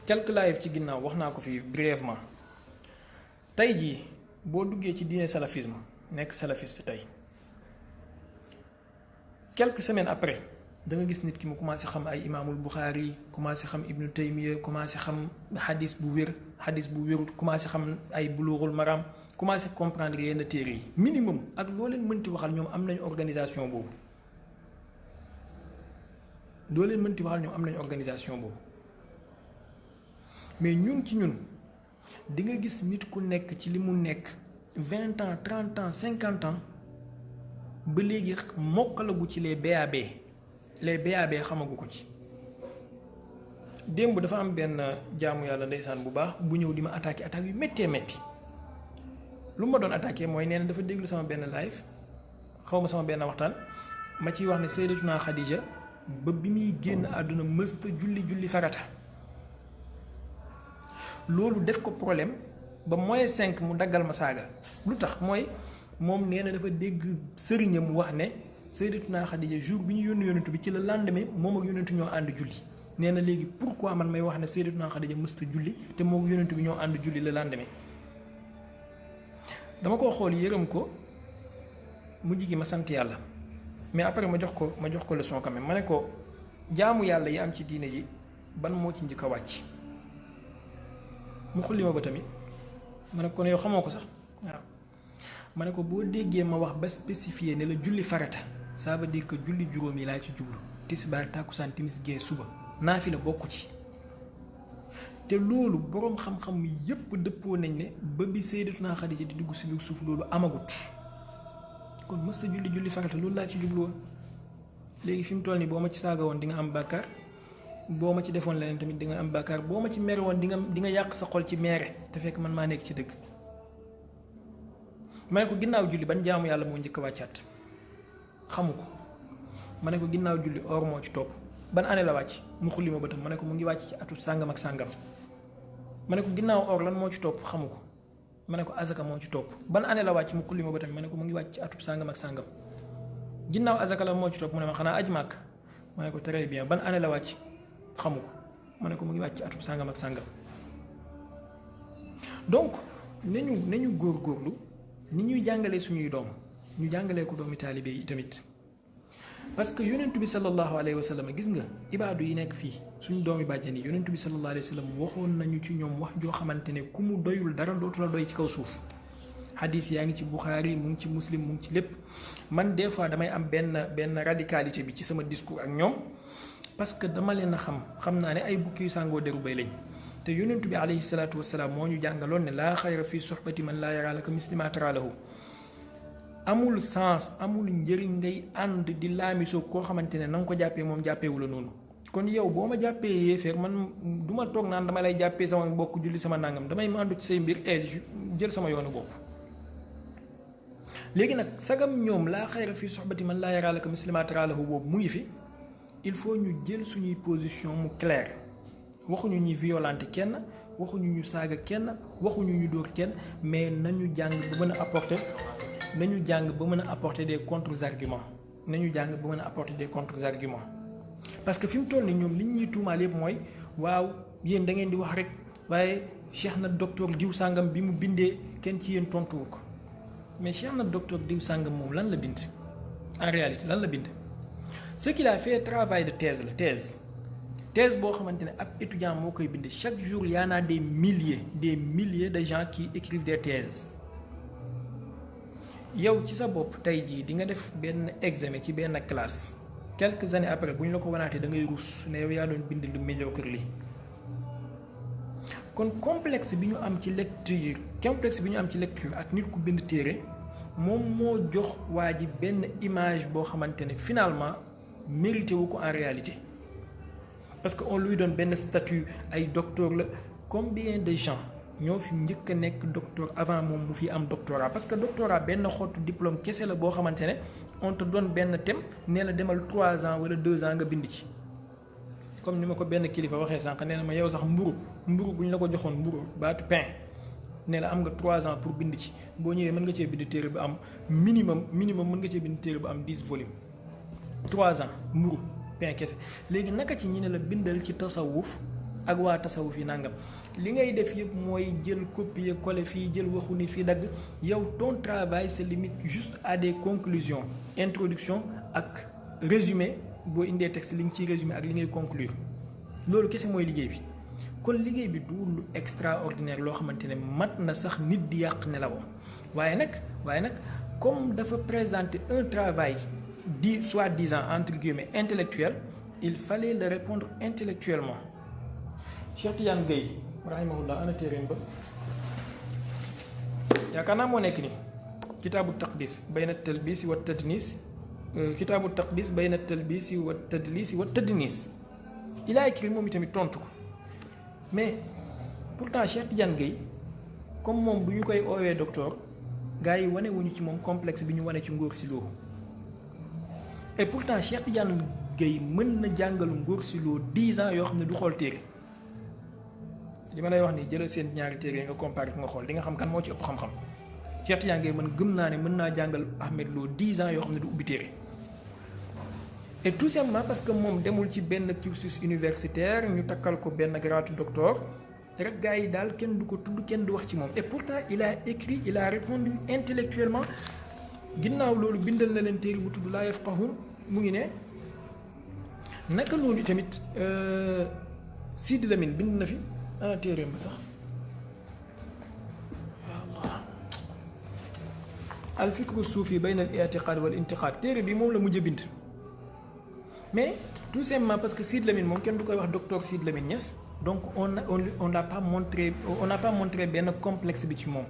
S1: quelques live ci ginnaaw wax naa ko fi brièvement tey jii boo duggee ci diine salafisme nekk salafiste tey quelques semaines après da nga gis nit ki mu commencé xam ay imaamul Buxaari commencé xam Ibnu Taymiya commencé xam xadis bu wérut commencé xam ay bulughul maram commencé comprendre yenn téere yi minimum ak loo leen mënti waxal ñoom am nañu organisation boobu mais ñun ci ñun di nga gis nit ku nekk ci li mu nekk 20 ans 30 ans 50 ans ba léegi mokkalagu ci les BAB xamagu ko ci. démb dafa am benn jaamu yàlla ndeysaan bu baax bu ñëw di ma attaqué yu méttee métti lu ma doon attaqué mooy nee na dafa déglu sama benn live xaw ma sama benn waxtaan ma ciy wax ne Sayyidatuna Khadija ba bi muy génn àdduna mësta julli farata. loolu def ko problème ba -5 mu daggal ma saaga lu tax mooy moom nee na dafa dégg sëriñam wax ne Sayyidatuna Khadija jour bi ñu yónni bi ci la lendemain moom ak yónnentu ñoo ànd julli nee na léegi pourquoi man may wax ne Sayyidatuna Khadija mësta julli te moom ak yónnentu bi ñoo ànd julli le lendemain. dama ko xool yërëm ko mu jigi ma sant yàlla mais après ma jox ko leçon quand même ma ne ko jaamu yàlla yi am ci diine ji ban moo ci njëkk a wàcc. mu xulli ma ba tamit ma ne ko ne yow xamoo ko sax waaw ma ne ko boo déggee ma wax ba spécifié ne la julli farata ça veut dire que julli juróom yi laa ci jublu tisbaar tàkkusaan timis gee suba naafila bokku ci te loolu boroom xam-xam yépp dëppoo nañ ne ba bi Sayyidatuna Xadija di dugg si biir suuf loolu amagut kon mës sa julli farata loolu laa ci jublu woon léegi fi mu toll nii boo ma ci saaga woon di nga am bàkkaar boo ma ci defoon leneen tamit di nga am bàkkaar boo ma ci mere woon di nga yàq sa xol ci meere te fekk man maa nekk ci dëgg. ma ne ko ginnaaw julli ban jaamu yàlla moo njëkk a wàccaat xamu ko ma ne ko ginnaaw julli or moo ci topp ban année la wàcc mu xulli ma bëtam ma ne ko mu ngi wàcc ci atu sàngam ak sàngam ma ne ko ginnaaw or lan moo ci topp xamu ko ma ne ko azaka moo ci topp ban année la wàcc mu xulli ma bëtam ma ne ko mu ngi wàcc ci atu sàngam ak sàngam ginnaaw azaka la moo ci topp mu ne ma xanaa aj màkk ma ne ko très bien ban année la wàcc xamu ko ma ne ko mu ngi wàcc ci atum sàngam ak sàngam donc nañu góorgóorlu ni ñuy jàngalee suñuy doom ñu jàngalee ko doomi taalibe yi tamit parce que yonentu bi sallallahu alayhi wa sallam gis nga ibaadu yi nekk fii suñu doomi bàjjan yi yonentu bi sallallahu alayhi wa sallam waxoon nañu ci ñoom wax joo xamante ne ku mu doyul dara dootu la doy ci kaw suuf xadis yaa ngi ci Buxaari mu ngi ci Muslim mu ngi ci lépp man des fois damay am benn radicalité bi ci sama discours ak ñoom parce que dama leen a xam naa ne ay bukki yu sàngoo deru bay lañ te yonentu bi alayhi salaatu wasalaam moo ñu jàngaloon ne laa xayra fii soxbati man laa yaraa laka mislima tara lahu amul sens amul njëriñ ngay ànd di laamisoo koo xamante ne na nga ko jàppee moom jàppeewu la noonu kon yow boo ma jàppee yéeféer man du ma toog naan dama lay jàppee sama mbokk julli sama nangam damay mandu ci say mbir jël sama yoonu bopp léegi nag sagam ñoom laa xayra fii soxbati man laa yaraa laka mislima tara lahu boobu mu ngi fi il faut ñu jël suñuy position mu clair waxuñu ñu violenter kenn waxuñu ñu saaga kenn waxuñu ñu dóor kenn mais nañu jàng ba mën a apporter des contre-arguments parce que fi mu toll nii ñoom li ñuy tuumaal yëpp mooy waaw yéen da ngeen di wax rek waaye cheikh na docteur diw sàngam bi mu bindee kenn ci yéen tontuwu ko mais cheikh na docteur diw sàngam moom lan la bind en réalité lan la bind ce qu'il a fait travail de thèse la thèse boo xamante ne ab étudiant moo koy bind chaque jour y en a des milliers de gens qui écrivent des thèses yow ci sa bopp tey jii di nga def benn examen ci benn classe quelques années après bu ñu la ko wanaatee da ngay rus ne yow yaa doon bind lu médiocre li kon complexe bi ñu am ci lecture ak nit ku bind téere moom moo jox waa ji benn image boo xamante ne finalement mérité wu ko en réalité parce que on lui donne benn statut ay docteur la. Combien de gens ñoo fi njëkk a nekk docteur avant moom mu fi am doctorat parce que doctorat benn xottu diplôme kese la boo xamante ne on te donne benn thème nee na demal 3 ans wala 2 ans nga bind ci comme ni ma ko benn kilifa waxee sànq nee na ma yow sax mburu bu ñu la ko joxoon mburu baatu pain nee na am nga 3 ans pour bind ci boo ñëwee mën nga cee bind téere bu am minimum mën nga cee bind téere bu am 10 volumes 3 ans mburu pain kese léegi naka ci ñi ne la bindal ci tasawuf ak waa tasawuf yi nangam li ngay def yëpp mooy jël copier coller fii jël waxu nit fii dagg yow ton travail se limite juste à des conclusions introduction ak résumé boo indee texte li nga ciy résumé ak li ngay conclure loolu kese mooy liggéey bi kon liggéey bi du lu extraordinaire loo xamante ne mat na sax nit di yàq nelawam waaye nag comme dafa présenter un travail soi-disant entre guillemets intellectuel il fallait le répondre intellectuellement. Cheikh Tidiane Gueye rahimahullah ana téeréem ba yaakaar naa moo nekk ni kitaabu taqdis bayna talbisi wa tadnis kitaabu taqdis bayna talbisi wa tadlisi wa tadnis il a écrit moom itamit tontu ko mais pourtant Cheikh Tidiane Gueye comme moom du ñu koy oowee docteur gars yi wane wuñu ci moom complexe bi ñu wane ci Ngor Sylo et pourtant Cheikh Tidiane Gueye mën na jàngal Ngor Sylo 10 ans yoo xam ne du xool téere li ma lay wax nii jëlal seen ñaari téere yi nga comparé ko nga xool di nga xam kan moo ci ëpp xam-xam Cheikh Tidiane Gueye man gëm naa ne mën naa jàngal Ahmed Lo 10 ans yoo xam ne du ubbi téere et tout simplement parce que moom demul ci benn cursus universitaire ñu takkal ko benn grade docteur rek gars yi daal kenn du ko tudd kenn du wax ci moom et pourtant il a écrit il a répondu intellectuellement ginnaaw loolu bindal na leen téere bu tudd laa yafqahun mu ngi ne naka noonu tamit Sidi Lamine bind na fi ana téeréem ba sax Allah al fikru suufi bayna al i'tiqad wal intiqad téere bi moom la mujj bind mais tout simplement parce que Sidi Lamine moom kenn du koy wax docteur Sidi Lamine Niass donc on n'a pas montré benn complexe bi ci moom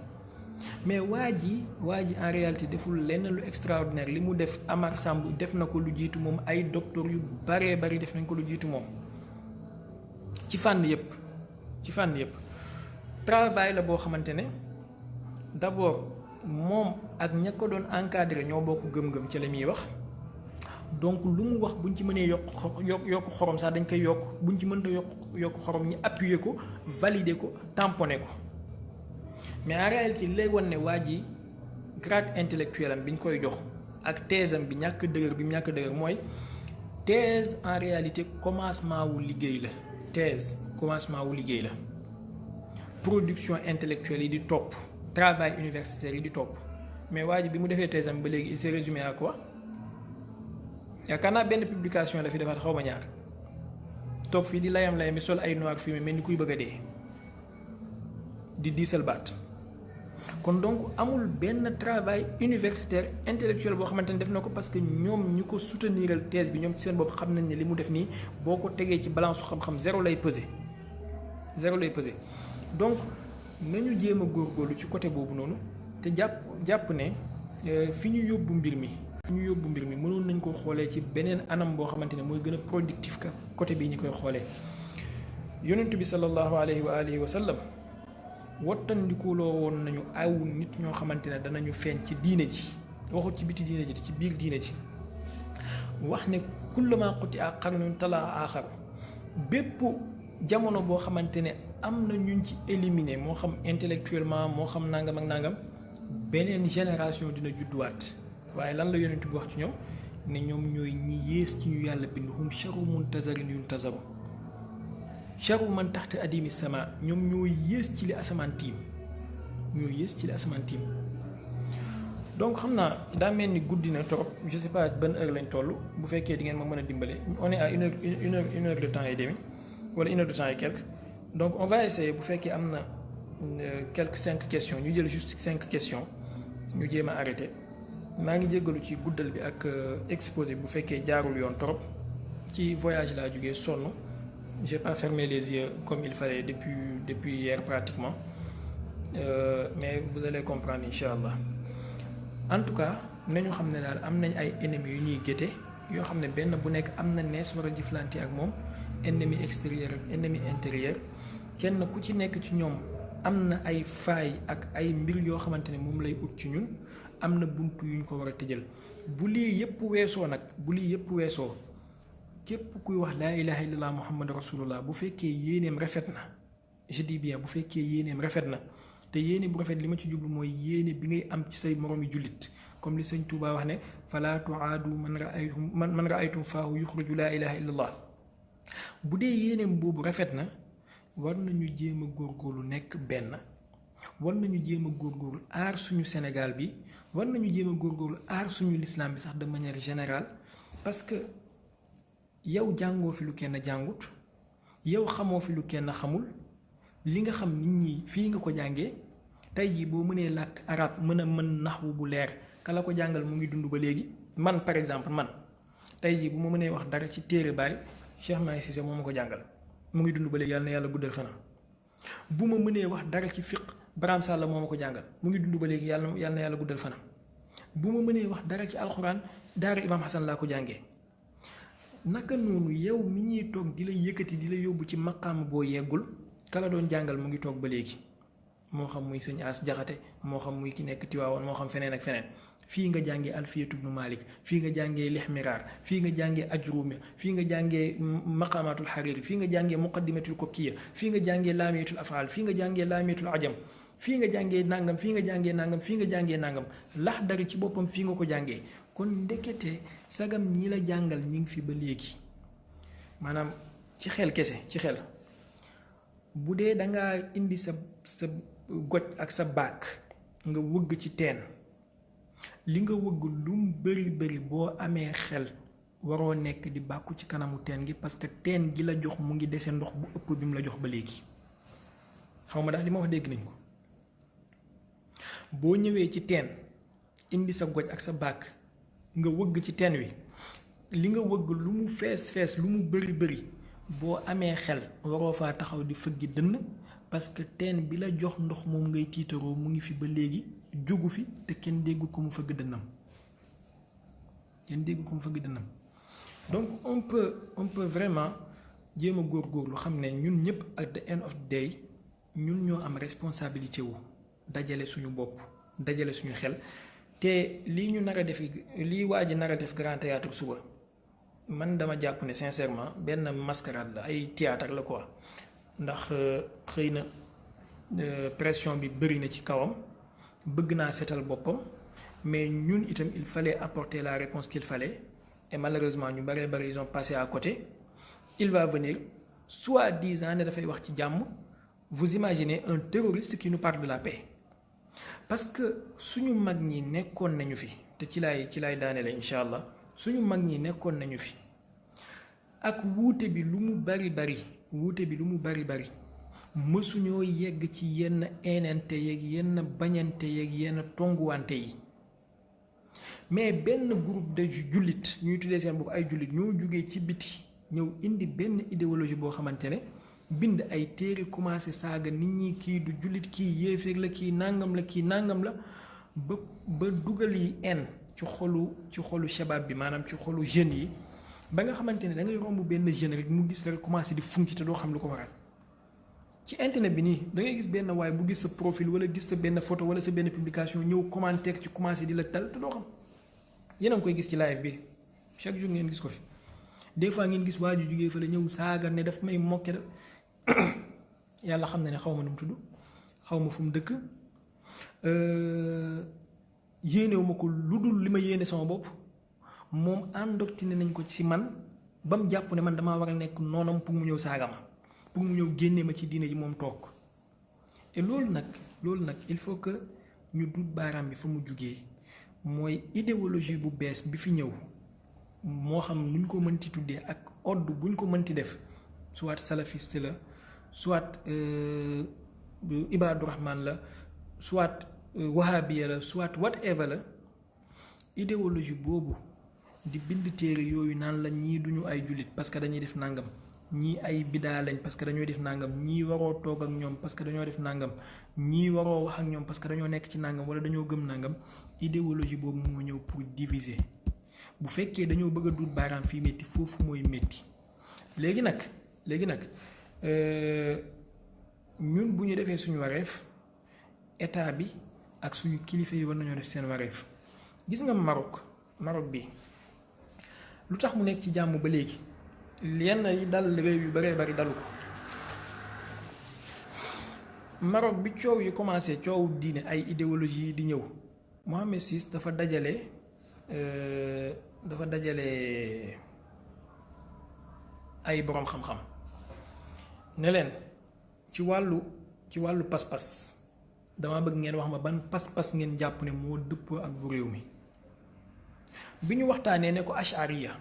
S1: mais waa ji en réalité deful lenn lu extraordinaire li mu def Amar Samb def na ko lu jiitu moom ay docteur yu baree bari def nañ ko lu jiitu moom ci fànn yëpp travail la boo xamante ne d'abord moom ak ña ko doon encadré ñoo bokk gëm-gëm ci la muy wax donc lu mu wax buñ ci mënee yokk xorom sax dañ koy yokk buñ ci mënta yokk xorom ñi appuyer ko valider ko tamponner ko mais en réalité lay wan ne waa ji grade intellectuel am bi ñu koy jox ak thèse am bi ñàkk dëgër mooy thèse en réalité commencement wu liggéey la production intellectuelle yi di topp travail universitaire yi di topp mais waa ji bi mu defee thèse am ba léegi il s'est résumé à quoi yaakaar naa benn publication la fi defaat xaw ma ñaar toog fii di layam mi sol ay noir fumé mel ni kuy bëgg a dee di diisal baat kon donc amul benn travail universitaire intellectuel boo xamante ne def na ko parce que ñoom ñu ko souteniral thèse bi ñoom ci seen bopp xam nañ ne li mu def nii boo ko tegee ci balance su xam-xam zéro lay peser donc nañu jéem a góorgóorlu ci côté boobu noonu te jàpp ne fi ñu yóbbu mbir mi mënoon nañ ko xoolee ci beneen anam boo xamante ne mooy gën a productif ka côté bii ñu koy xoolee yonent bi sallallahu alayhi wa alihi wa sallam wattandikuloo woon nañu aw nit ñoo xamante ne danañu feeñ ci diine ji waxut ci biti diine ji ci biir diine ji wax ne kullama quti'a qarnun talaa aaxar bépp jamono boo xamante ne am na ñun ci éliminé moo xam intellectuellement moo xam nangam ak nangam beneen génération dina judduwaat waaye lan la yonent bi wax ci ñoom ne ñoom ñooy ñi yées ci ñu yàlla bind hum charu muntazarin yuntazaru charu man taxta adimi sama ñoom ñoo yées ci li asamaan tiim donc xam naa daa mel ni guddi na trop je sais pas ban heure lañ toll bu fekkee di ngeen ma mën a dimbale on est à une heure de temps et demi wala 1 heure de temps et quelques donc on va essayer bu fekkee am na quelques 5 questions ñu jël juste 5 questions ñu jéem a arrêté maa ngi jéggalu ci guddal bi ak exposé bu fekkee jaarul yoon trop ci voyage laa jógee sonn j'ai pas fermé les yeux comme il fallait depuis hier pratiquement. Mais vous allez comprendre inch'Allah. En tout cas nañu xam ne daal am nañ ay ennemis yu ñuy géte yoo xam ne benn bu nekk am na nees war a jëflante ak moom, ennemi extérieur ak ennemi intérieur. kenn ku ci nekk ci ñoom am na ay faay ak ay mbir yoo xamante ne moom lay ut ci ñun, am na buntu yu ñu ko war a tëjal. bu lii yëpp weesoo képp kuy wax laa ilaha illallah muhammad rasulullah bu fekkee yéeneem rafet na, je dis bien bu fekkee yéeneem rafet na, te yéene bu rafet li ma ci jublu mooy yéene bi ngay am ci say moroomi jullit, comme li sëñ Tuubaa wax ne fala tuaadu man raaytum faahu yuxriju laa ilaha illallah. bu dee yéeneem boobu rafet na, war nañu jéem a góorgóorlu nekk benn, war nañu jéem a góorgóorlu aar suñu Sénégal bi, war nañu jéem a góorgóorlu aar suñu l'islam bi sax de manière générale. parce que yow jàngoo fi lu kenn jàngut, yow xamoo fi lu kenn xamul, li nga xam nit ñi fii nga ko jàngee. tey jii boo mënee làkk arab mën naxwu bu leer, ka la ko jàngal mu ngi dund ba léegi. man par exemple man tey jii bu ma mënee wax dara ci téere baay Cheikh Mahi Cissé moo ma ko jàngal, mu ngi dund ba léegi, yàlla na yàlla guddal fanam. bu ma mënee wax dara ci fiq Baram Sall moo ma ko jàngal, mu ngi dund ba léegi, yàlla na yàlla guddal fanam. bu ma mënee wax dara ci alxuraan daara Imam Hassan laa ko jàngee. naka noonu yow mi ñuy toog di la yëkkati di la yóbbu ci maqaam boo yeggul, kala doon jàngal mu ngi toog ba léegi, moo xam muy sëñ As Jaxate, moo xam muy ki nekk Tiwaawoon, moo xam feneen ak feneen. fii nga jàngee Alfiyatu ibnu Malik, fii nga jàngee Lihmiraar, fii nga jàngee Ajrumi, fii nga jàngee Maqamatul Hariri, fii nga jàngee Muqaddimatul Kokkiya, fii nga jàngee Laamiyatul Af'aal, fii nga jàngee Laamiyatul Ajam, fii nga jàngee nangam, fii nga jàngee nangam, fii nga jàngee nangam. Laxdari ci boppam fii nga ko jàngee. kon ndekete sagam ñi la jàngal ñi ngi fi ba léegi, maanaam ci xel kese, ci xel. bu dee dangaa indi sa goj ak sa baak nga wëgg ci teen, li nga wëgg lu mu bëri boo amee xel waroo nekk di bàkku ci kanamu teen gi, parce que teen gi la jox mu ngi dese ndox bu ëpp bi mu la jox ba léegi. xaw ma daal li ma wax dégg nañ ko. boo ñëwee ci teen indi sa goj ak sa baak nga wëgg ci teen wi, li nga wëgg lu mu fees lu mu bëri boo amee xel waroo faa taxaw di fëggi dënn, parce que teen bi la jox ndox moom ngay tiitaroo mu ngi fi ba léegi, jógu fi, te kenn déggu ko mu fëgg dënnam, donc on peut vraiment jéem a góorgóorlu xam ne ñun ñëpp at the end of the day ñun ñoo am responsabilité wu dajale suñu bopp, dajale suñu xel. te lii ñu nar a def, lii waa ji nar a def grand théâtre suba, man dama jàpp ne sincèrement benn mascarade la, ay théâtre la quoi. ndax xëy na pression bi bëri na ci kawam, bëgg naa seetal boppam, mais ñun itam il fallait apporter la réponse qu'il fallait, et malheureusement ñu bari ils ont passé à côté. Il va venir soi-disant ne dafay wax ci jàmm. Vous imaginez un terroriste qui nous parle de la paix? parce que suñu mag ñi nekkoon nañu fi, te ci laay daanele incha allah. suñu mag ñi nekkoon nañu fi, ak wuute bi lu mu bari mësuñoo yegg ci yenn eenante yeeg yenn bañante yeeg yenn tonguwante yi. mais benn groupe de jullit ñuy tuddee seen bopp ay jullit ñoo jugee ci biti ñëw indi benn idéologie boo xamante ne bind ay téere commencé saaga nit ñi, kii du jullit, kii yéeféer la, kii nàngam la ba dugal yi en ci xolu shabab bi, maanaam ci xolu jeunes yi, ba nga xamante ne da ngay romb benn jeune rek mu gis la commencé di funki te doo xam lu ko waral. ci internet bi nii da ngay gis benn waay bu gis sa profil wala gis sa benn photo wala sa benn publication ñëw commentaire ci commencé di la tal te doo xam. yéen a ngi koy gis ci live bi chaque jour ngeen gis ko fi. des fois ngeen gis waa ju jugee fa la ñëw saaga ne daf may mokke da yàlla xam na ne xaw ma nu mu tudd, xaw ma fu mu dëkk, yéenewu ma ko lu dul li ma yéene sama bopp. moom endoctriné nañ ko ci man ba mu jàpp ne man damaa war a nekk noonam pour mu ñëw saaga ma, pour mu ñëw génnee ma ci diine ji moom toog. et loolu nag il faut que ñu dut baaraam bi fa mu jugee, mooy idéologie bu bees bi fi ñëw, moo xam nuñ ko mënti tuddee ak odd buñ ko mënti def, soit salafiste la, soit Ibaadu Rahman la, soit wahabiya la, soit whatever la. idéologie boobu di bind téere yooyu naan la ñii duñu ay jullit parce que dañuy def nangam, ñii ay bidaa lañ parce que dañoo def nangam ñii waroo toog ak ñoom parce que dañoo def nangam ñii waroo wax ak ñoom parce que dañoo nekk ci nangam wala dañoo gëm nangam idéologie boobu moo ñëw pour diviser. bu fekkee dañoo bëgg a duut baaraam fii métti foofu mooy métti léegi nag ñun bu ñu defee suñu wareef état bi ak suñu kilifa yi war nañoo def seen wareef. gis nga Maroc bi lu tax mu nekk ci jàmm ba léegi yenn yi dal réew yu baree bari dalu ko. Maroc bi coow yi commencé coowu diine ay idéologie yi di ñëw Mohamed VI dafa dajale ay boroom xam-xam ne leen ci wàllu pas-pas dama bëgg ngeen wax ma ban pas-pas ngeen jàpp ne moo dëppoo ak bu réew mi. bi ñu waxtaanee ne ko ashariya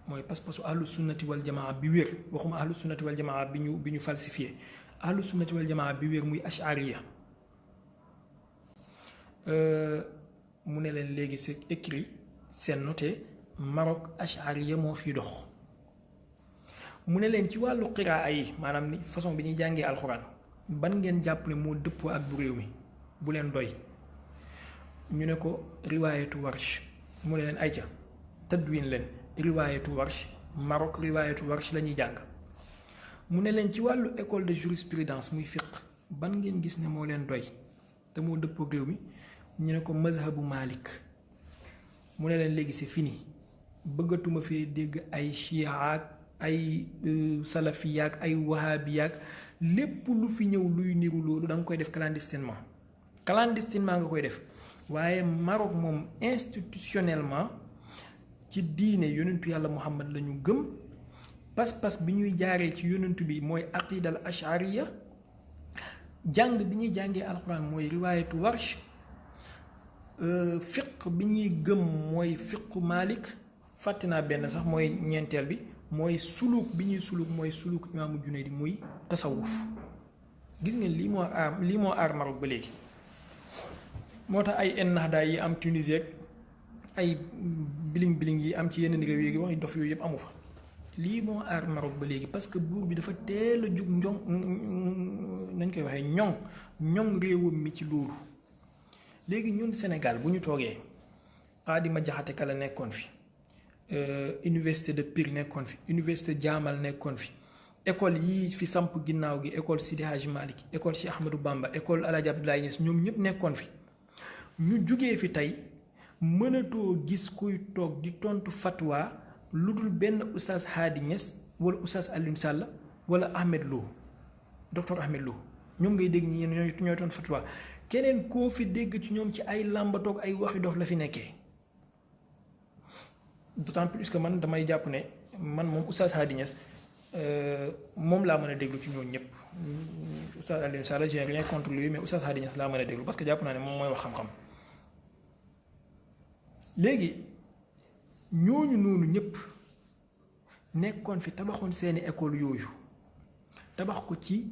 S1: mooy pas-pasu ahlu sunnati wal jamaa bi wér waxuma ahlu sunnati wal jamaa bi ñu falsifié ahlu sunnati wal jamaa bi wér muy ashariya mu ne leen léegi c'est écrit c'est noté Maroc ashariya moo fiy dox. mu ne leen ci wàllu qiraa yi maanaam ni façon bi ñuy jàngee alxuraan ban ngeen jàpp ne moo dëppoo ak bu réew mi bu leen doy ñu ne ko riwaayatu warsh mu ne leen ayca tadwin leen riwaayatu warsh Maroc riwaayatu warsh la ñuy jàng. mu ne leen ci wàllu école de jurisprudence muy fiqh ban ngeen gis ne moo leen doy te moo dëppoo ak réew mi ñu ne ko mazhabu Malik. mu ne leen léegi c'est fini bëggatuma fee dégg ay chia ak ay salafiya ak ay wahabiya ak lépp lu fi ñëw luy niru loolu da nga koy def clandestinement nga koy def waaye Maroc moom institutionnellement ci diine yonentu yàlla Muhammad la ñu gëm pas-pas bi ñuy jaaree ci yonentu bi mooy aqidal ashariya jàng bi ñuy jàngee alxuraan mooy riwaayatu warsh fiq bi ñuy gëm mooy fiqu Malik fàtte naa benn sax mooy ñeenteel bi mooy suluk bi ñuy suluk mooy suluk imaamu Junaydi muy tasawuf. gis ngeen lii moo aar Maroc ba léegi moo tax ay ennahda yi am Tunisie ak ay biling yi am ci yeneen réew yi wax dof yooyu yëpp amu fa. lii moo aar Maroc ba léegi parce que buur bi dafa teel a jug nañ koy waxee ñoŋ réewam mi ci loolu. léegi ñun Sénégal bu ñu toogee Xaadima Jaxate Kala nekkoon fi université de Pire nekkoon fi université Jaamal nekkoon fi école yii fi samp ginnaaw gi école Sidi Hadj Malick école Cheikh Ahmadou Bamba école El Hadj Abdoulaye Niass ñoom ñëpp nekkoon fi ñu jugee fi tey mënatoo gis kuy toog di tontu fatwa lu dul benn oustaz Hadi Niass wala oustaz Alioune Sall wala Ahmed Lo docteur Ahmed Lo ñoom ngay dégg ñi ñooy tontu fatwa keneen koo fi dégg ci ñoom ci ay làmbatoog ay waxi dof la fi nekkee. d'autant plus que man damay jàpp ne man moom oustaz Hadi Niass moom laa mën a déglu ci ñooñu ñëpp oustaz Alioune Sall j'ai rien contre lui mais oustaz Hadi Niass laa mën a déglu parce que jàpp naa ne moom mooy wax xam-xam. léegi ñooñu noonu ñëpp nekkoon fi tabaxoon seeni école yooyu tabax ko ci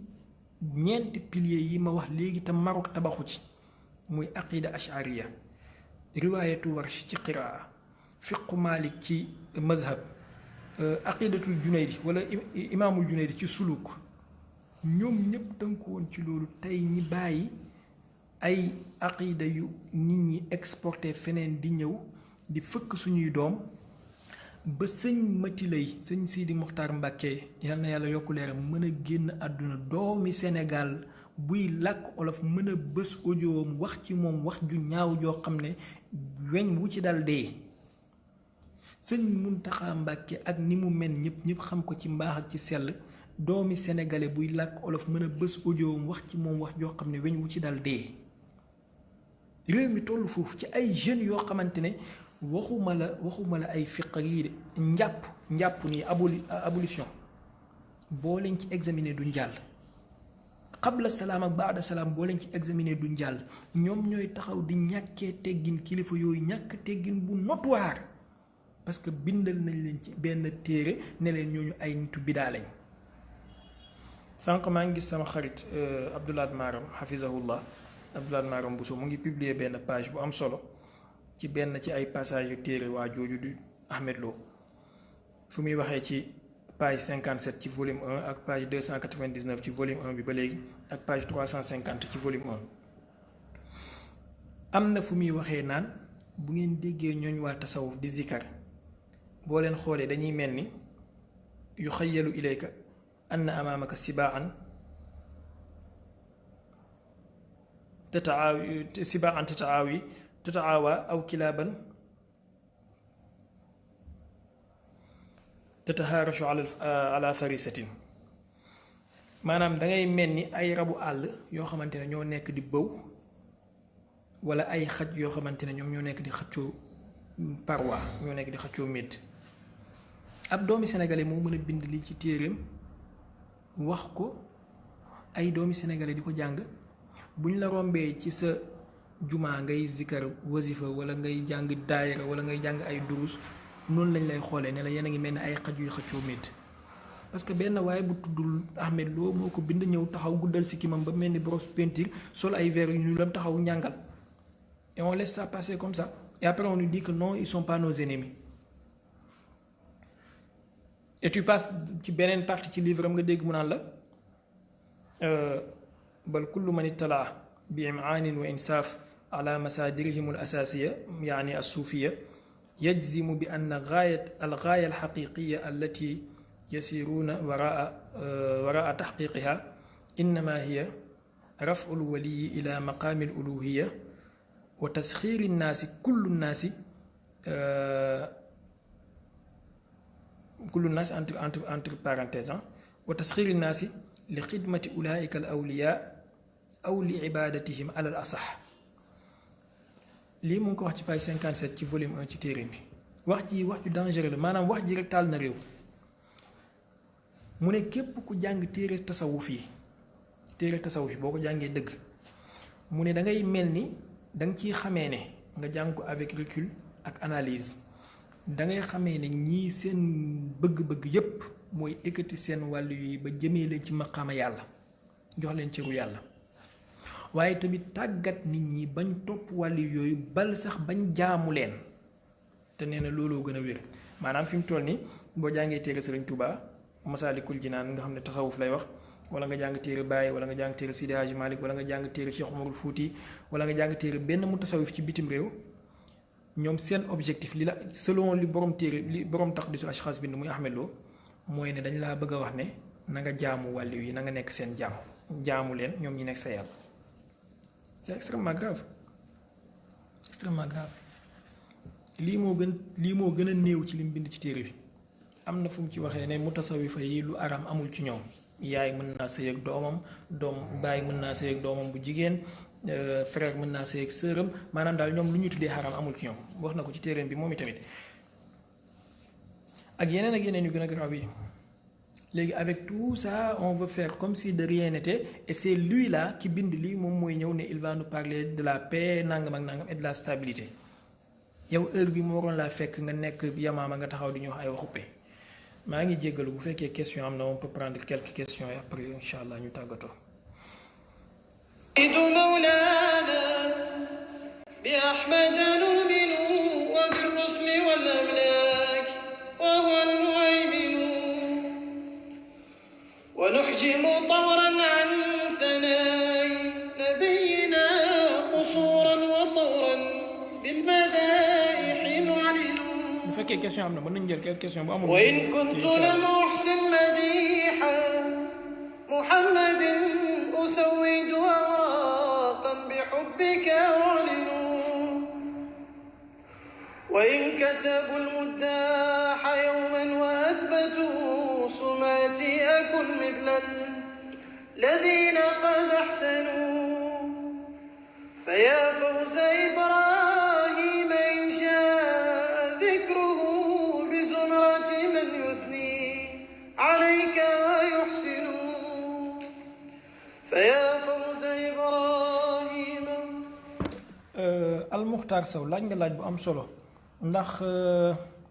S1: ñeenti piliers yi ma wax léegi te Maroc tabaxu ci muy aqida ashariya riwaayatu warsh ci qiraa fiqu Malik ci mazhab aqidatul Junaydi wala imaamul Junaydi ci suluk ñoom ñëpp tënku woon ci loolu tey ñi bàyyi ay aqida yu nit ñi exporté feneen di ñëw di fëkk suñuy doom ba sëñ Mati Lay sëñ Sidi Mokhtar Mbacke yal na yàlla yokku leeram mën a génn àdduna doomi Sénégal buy làkk olof mën a bës audioom wax ci moom wax ju ñaaw joo xam ne weñ wu ci dal dee sëñ Muntaxa Mbacke ak ni mu mel ñëpp xam ko ci mbaax ak ci sell doomi sénégalais buy làkk olof mën a bës audioom wax ci moom wax joo xam ne weñ wu ci dal dee réew mi tollu foofu ci ay jeunes yoo xamante ne waxuma la ay fiq yi de njàpp nii abolition boo leen ci examiner du njàll qabla salaam ak baada salaam boo leen ci examiner du njàll ñoom ñooy taxaw di ñàkkee teggin kilifa yooyu ñàkk teggin bu notoire parce que bindal nañ leen ci benn téere ne leen ñooñu ay nitu bidaa lañ. sànq maa ngi gis sama xarit Abdoulaye Maram hafizahullah Abdoulaye Maram Bousso mu ngi publier benn page bu am solo ci benn ci ay passage yu téere waa jooju du Ahmed Lo fu muy waxee ci page 57 ci volume 1 ak page 299 ci volume 1 bi ba léegi ak page 350 ci volume 1 am na fu muy waxee naan bu ngeen déggee ñooñ waa tasawuf di zikar boo leen xoolee dañuy mel ni yu xayyalu ilayka anna amaamaka sibaan tataawa aw kilaaban tatahaarashu ala farisatin maanaam dangay mel ni ay rabu àll yoo xamante ne ñoo nekk di bëw wala ay xaj yoo xamante ne ñoom ñoo nekk di xëccoo paroi ñoo nekk di xëccoo médd ab doomi sénégalais moo mën a bind li ci téereem wax ko ay doomi sénégalais di ko jàng buñ la rombee ci sa jumaa ngay zikar wasifa wala ngay jàng daayira wala ngay jàng ay durus noonu lañ lay xoolee ne la yéen a ngi mel ni ay xaj yuy xëccoo médd parce que benn waaye bu tuddul Ahmed Lo moo ko bind ñëw taxaw guddal si kimam ba mel ni brosse peinture sol ay verre yu ñu lam taxaw njàngal et on laisse ça passer comme ça et après on nous dit que non ils sont pas nos ennemis et tu passes ci beneen partie ci livre am nga dégg mu naan la bal kullu man italaa bi imaanin wa insaaf ala masaadirihim al asasiya yaani assuufiya yajzimu bi anna algaaya alxaqiqiya allati yasiruuna waraa taxqiqiha innama hiya rafu lwaliyi ila maqaami aluluhiya wa tasxiiri nnaasi kullu nnaasi entre parenthèses wa tasxiiri nnaasi li xidmati ulaika al awliya aw li ibadatihim ala al asax lii mu ngi ko wax ci page 57 ci volume 1 ci téere bi wax ju dangereux la maanaam wax ji rek taal na réew mu ne képp ku jàng téere tasawuf yi boo ko jàngee dëgg mu ne da ngay mel ni da nga ciy xamee ne nga jàng ko avec recul ak analyse da ngay xamee ne ñii seen bëgg-bëgg yépp mooy ekkati seen wàllu yi ba jëmee leen ci maqaama yàlla jox leen cëru yàlla waaye tamit tàggat nit ñi bañ topp wàllu yooyu bal sax bañ jaamu leen te nee na looloo gën a wér maanaam fi mu toll nii boo jàngee téere Sëriñ Tuubaa Masaalikul Jinaan nga xam ne tasawuf lay wax wala nga jàng téere Baye wala nga jàng téere Sidi Hadji Malick wala nga jàng téere Cheikh Umarul Fouti wala nga jàng téere benn mu tasawuf ci bitim réew ñoom seen objectif li la selon li borom téere li borom Taqdisul Ashxaas bind muy Ahmed Lo mooy ne dañ laa bëgg a wax ne na nga jaamu wàllu yi na nga nekk seen jaamu leen ñoom ñi nekk sa yàlla. C'est extrêmement grave lii moo gën a néew ci lim bind ci téere bi am na fu mu ci waxee ne mutasawifa yi lu aram amul ci ñoom yaay mën naa sëy ak doomam baay mën naa sëy ak doomam bu jigéen frère mën naa sëy ak sëram maanaam daal ñoom lu ñuy tuddee xaram amul ci ñoom wax na ko ci téereem bi moom itamit ak yeneen yu gën a grave yi léegi avec tout ça on veut faire comme si de rien n'était et c'est lui là qui bind lii moom mooy ñëw ne il va nous parler de la paix nangam ak nangam et de la stabilité yow heure bi mu waroon laa fekk nga nekk yamaama nga taxaw di ñu wax ay waxu paix maa ngi jéggalu bu fekkee question am na on peut prendre quelques questions et après incha allah ñu tàggatoo.
S2: ونحجم طورا عن ثناي نبينا قصورا وطورا بالمدائح نعلن وإن كنت لم أحسن مديحا محمد أسود أوراقا بحبك أعلن وإن كتبوا المداح يوما وأثبتوا صماتي أكن مثل الذين قد أحسنوا فيا فوز إبراهيم إن شاء ذكره بزمرة من يثني عليك ويحسن فيا فوز إبراهيم.
S1: Al-Mukhtar Sow laaj nga laaj bu am solo ndax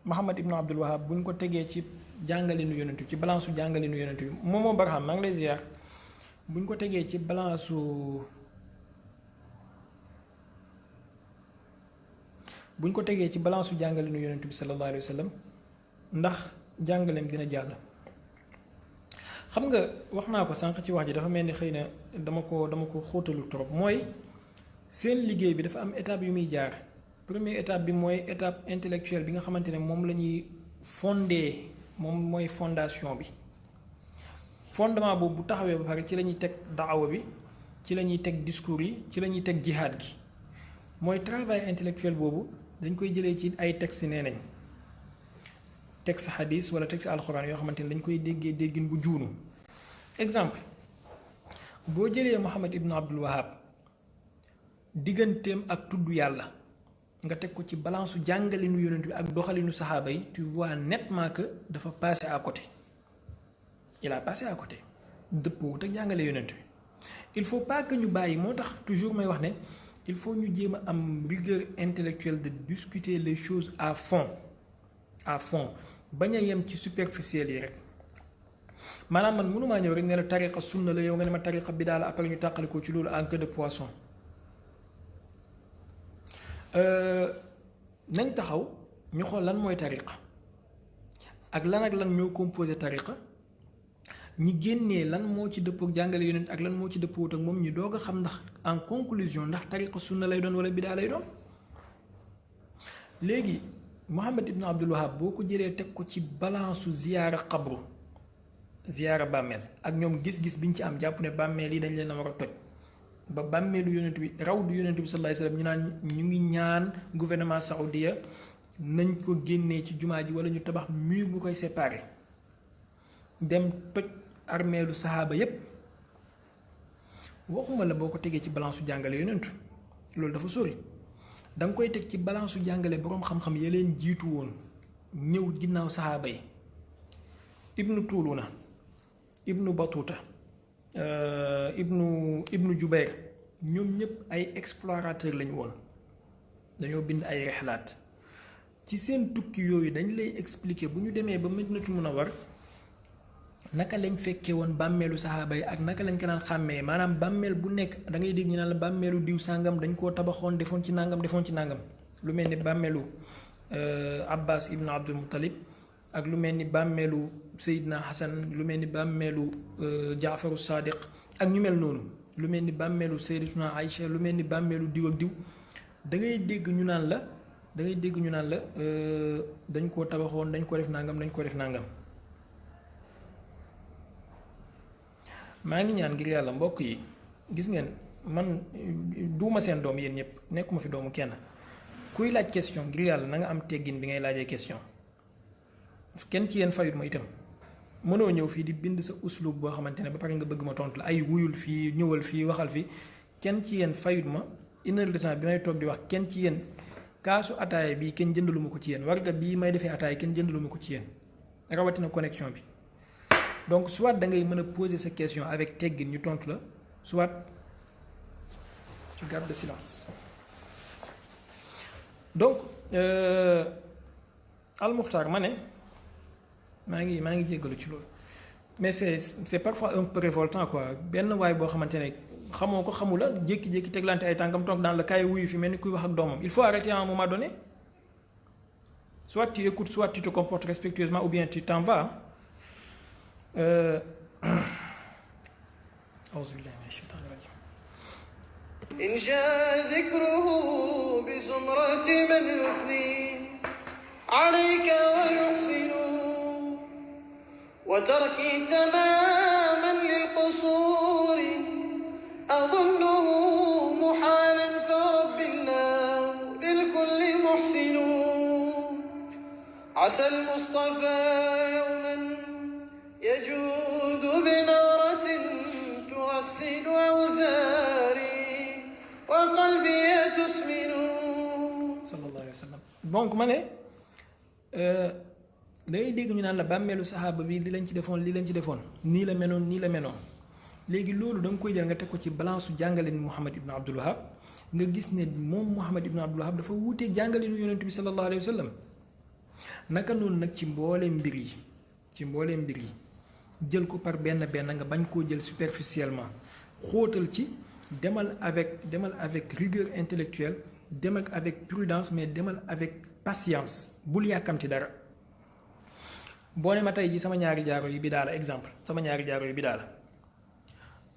S1: Muhammad ibnu Abdul Wahab buñ ko tegee ci jàngalinu yonent bi ci balance jàngalinu yonent bi moomoo Barham maa ngi lay ziar buñ ko tegee ci balance jàngalinu yonent bi sallallahu alayhi wa sallam ndax jàngaleem dina jàll xam nga wax naa ko sànq ci wax ji dafa mel ni xëy na dama ko xóotalu trop mooy seen liggéey bi dafa am étape yu muy jaar. Première étape bi mooy étape intellectuelle bi nga xamante ne moom la ñuy fondé moom mooy fondation bi fondement boobu bu taxawee ba pare ci la ñuy teg daawa bi ci la ñuy teg discours yi ci la ñuy teg jihaad gi mooy travail intellectuel boobu dañ koy jëlee ci ay texte nee nañ texte hadis wala texte alxuraan yoo xamante ne dañ koy déggee déggin bu juunu exemple boo jëlee Muhammad ibn Abdul Wahab digganteem ak tudd yàlla nga teg ko ci balance su jàngalinu yonent bi ak doxalinu saxaaba yi tu vois nettement que dafa passé à côté il a passé à côté dëppoo te jàngale yonent bi il faut pas que ñu bàyyi moo tax toujours may wax ne il faut ñu jéem a am rigueur intellectuelle de discuter les choses à fond bañ a yem ci superficiel yi rek maanaam man mënumaa ñëw rek ne la tariqa sunna la yow nga ne ma tariqa bidaa la après ñu tàqali ko ci loolu en queue de poisson. nañ taxaw ñu xool lan mooy tariqa ak lan ñoo composé tariqa ñi génnee lan moo ci dëppoo ak jàngale yonent ak lan moo ci dëppoo ak moom ñu doog a xam ndax en conclusion ndax tariqa sunna lay doon wala bidaa lay doon. léegi Muhammad ibn Abdul Wahab boo ko jëlee teg ko ci balance su ziyaara xabru ziyaara bàmmeel ak ñoom gis-gis biñ ci am jàpp ne bàmmeel yi dañ leen a war a toj. ba bàmmeelu yonent bi raw du yonent bi sallallahu alayhi wasallam ñu ngi ñaan gouvernement saoudia nañ ko génnee ci jumaa ji wala ñu tabax mur bu koy séparer dem toj armeelu saxaaba yépp waxuma la boo ko tegee ci balance su jàngale yonent loolu dafa sori danga koy teg ci balance su jàngale boroom xam-xam ya leen jiitu woon ñëw ginnaaw saxaaba yi ibnu Tuluna ibnu Batuta ibnu Jubayr ñoom ñëpp ay explorateur lañu woon dañoo bind ay rexlaat ci seen tukki yooyu dañ lay expliquer bu ñu demee ba Madinatul Munawwar naka lañ fekkee woon bàmmeelu saxaaba yi ak naka lañ ko daan xàmmee maanaam bàmmeel bu nekk da ngay dégg ñu naan la bàmmeelu diw sàngam dañ koo tabaxoon defoon ci nàngam lu mel ni bàmmeelu Abbas ibnu Abdul Muttalib ak lu mel ni bàmmeelu Seydina Hasan lu mel ni bàmmeelu Jaafaru Sadiq ak ñu mel noonu lu mel ni bàmmeelu Sayyidatuna Aïcha lu mel ni bàmmeelu diw ak diw da ngay dégg ñu naan la dañ koo tabaxoon dañ ko def nangam maa ngi ñaan ngir yàlla mbokk yi gis ngeen man duuma seen doom yéen ñëpp nekkuma fi doomu kenn kuy laaj question ngir yàlla na nga am teggin bi ngay laajee question kenn ci yéen fayut ma itam mënoo ñëw fii di bind sa uslub boo xamante ne ba pare nga bëgg ma tontu la ay wuyul fii ñëwal fii waxal fii kenn ci yéen fayut ma une heure de temps bi may toog di wax kenn ci yéen kaasu ataaya bii kenn jëndalu ma ko ci yéen warga bii may defee ataaya kenn jëndalu ma ko ci yéen rawatina connexion bi donc soit da ngay mën a poser sa question avec teggin ñu tontu la soit tu gardes le silence donc Al-Mukhtar ma ne maa ngi jéggalu ci loolu mais c'est parfois un peu révoltant quoi benn waay boo xamante ne xamoo ko xamu la jékki-jékki teglante ay tànkam toog daan la kaay wuyu fi mel ni kuy wax ak doomam il faut arrêter à un moment donné soit tu écoutes soit tu te comportes respectueusement ou bien tu t'en vas. أعوذ بالله من الشيطان الرجيم.
S2: إن جاء ذكره بزمرة من يثني عليك ويحسن وتركي تماما للقصور أظنه محالا فرب الله للكل محسن عسى المصطفى يوما يجود بنارة تغسل أوزاري وقلبي تسمن
S1: صلى الله عليه وسلم. donc ma ne dangay dégg ñu naan la bàmmeelu saxaaba bi li lañ ci defoon nii la menoon léegi loolu da nga koy jël nga teg ko ci balance su jàngalin Muhammad ibn Abdul Wahab nga gis ne moom Muhammad ibn Abdul Wahab dafa wuuteeg jàngalinu yonent bi sallallahu alayhi wa sallam naka noonu nag ci mbooleem mbir yi jël ko par benn nga bañ koo jël superficiellement xóotal ci demal avec rigueur intellectuelle demal avec prudence mais demal avec patience bul yàkkamti dara boo ne ma tey ji sama ñaari jaaro yi bidaa la exemple sama ñaari jaaro yi bidaa la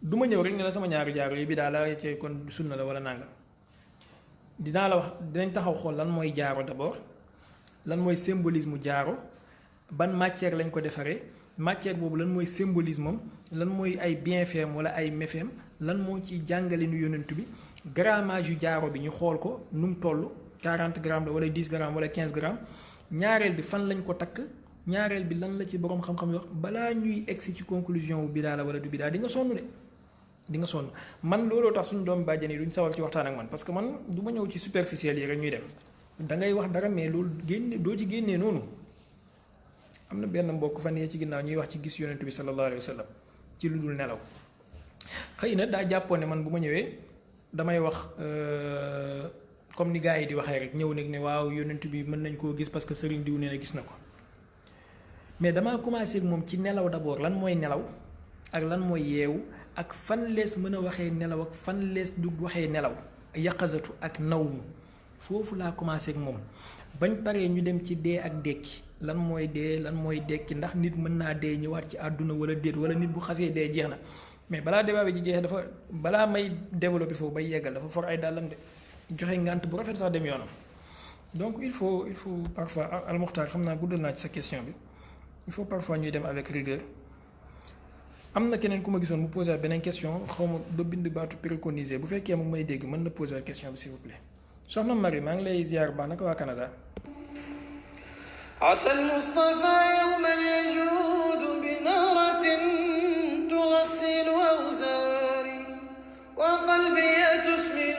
S1: du ma ñëw rek ne la sama ñaari jaaro yi bidaa la ci kon sunna la wala nangam dinaa la wax dinañ taxaw xool lan mooy jaaro d'abord lan mooy symbolisme jaaro ban matière lañ ko defaree matière boobu lan mooy symbolisme am lan mooy ay bienfait wala ay méfait lan moo ci jàngale nu yonent bi grammage yu jaaro bi ñu xool ko nu mu toll 40 grammes la wala 10 grammes wala 15 grammes ñaareel bi fan lañ ko takk ñaareel bi lan la ci boroom xam-xam wax balaa ñuy egsi ci conclusion bu bidaa la wala du bidaa di nga sonn de di nga sonn man looloo tax suñu doom bàjjan yi duñ sawar ci waxtaan ak man parce que man du ma ñëw ci superficiel yi rek ñuy dem da ngay wax dara mais loolu génne doo ci génnee noonu am na benn mbokk fan yee ci ginnaaw ñuy wax ci gis yonent bi sallallahu alayhi wa sallam ci lu dul nelaw xëy na daa jàppoon ne man bu ma ñëwee damay wax comme ni gars yi di waxee rek ñëw nag ne waaw yonent bi mën nañ koo gis parce que sëriñ diw nee na gis na ko mais damaa commencé ak moom ci nelaw d'abord lan mooy nelaw ak lan mooy yeewu ak fan lees mën a waxee nelaw ak fan lees du waxee nelaw yaqazatu ak nawmu foofu laa commencé ak moom bañ paree ñu dem ci dee ak dekki lan mooy dee lan mooy dekki ndax nit mën naa dee ñëwaat ci àdduna wala déet wala nit bu xasee dee jeex na mais balaa débat bi ji jeexee dafa balaa may développer foofu bay yeggal dafa for ay dàllam de joxe ngànt bu rafet sax dem yoonam donc il faut parfois Al-Mukhtar xam naa guddal naa ci sa question bi il faut parfois ñuy dem avec rigueur am na keneen ku ma gisoon mu posé beneen question xaw ma ba bind baatu préconisé bu fekkee moom may dégg mën na posé question bi s'il vous plaît soxna Marie maa ngi lay ziar baax naka waa Canada.
S2: عسى المصطفى يوما يجود بنارة تغسل أوزاري وقلبي تسمن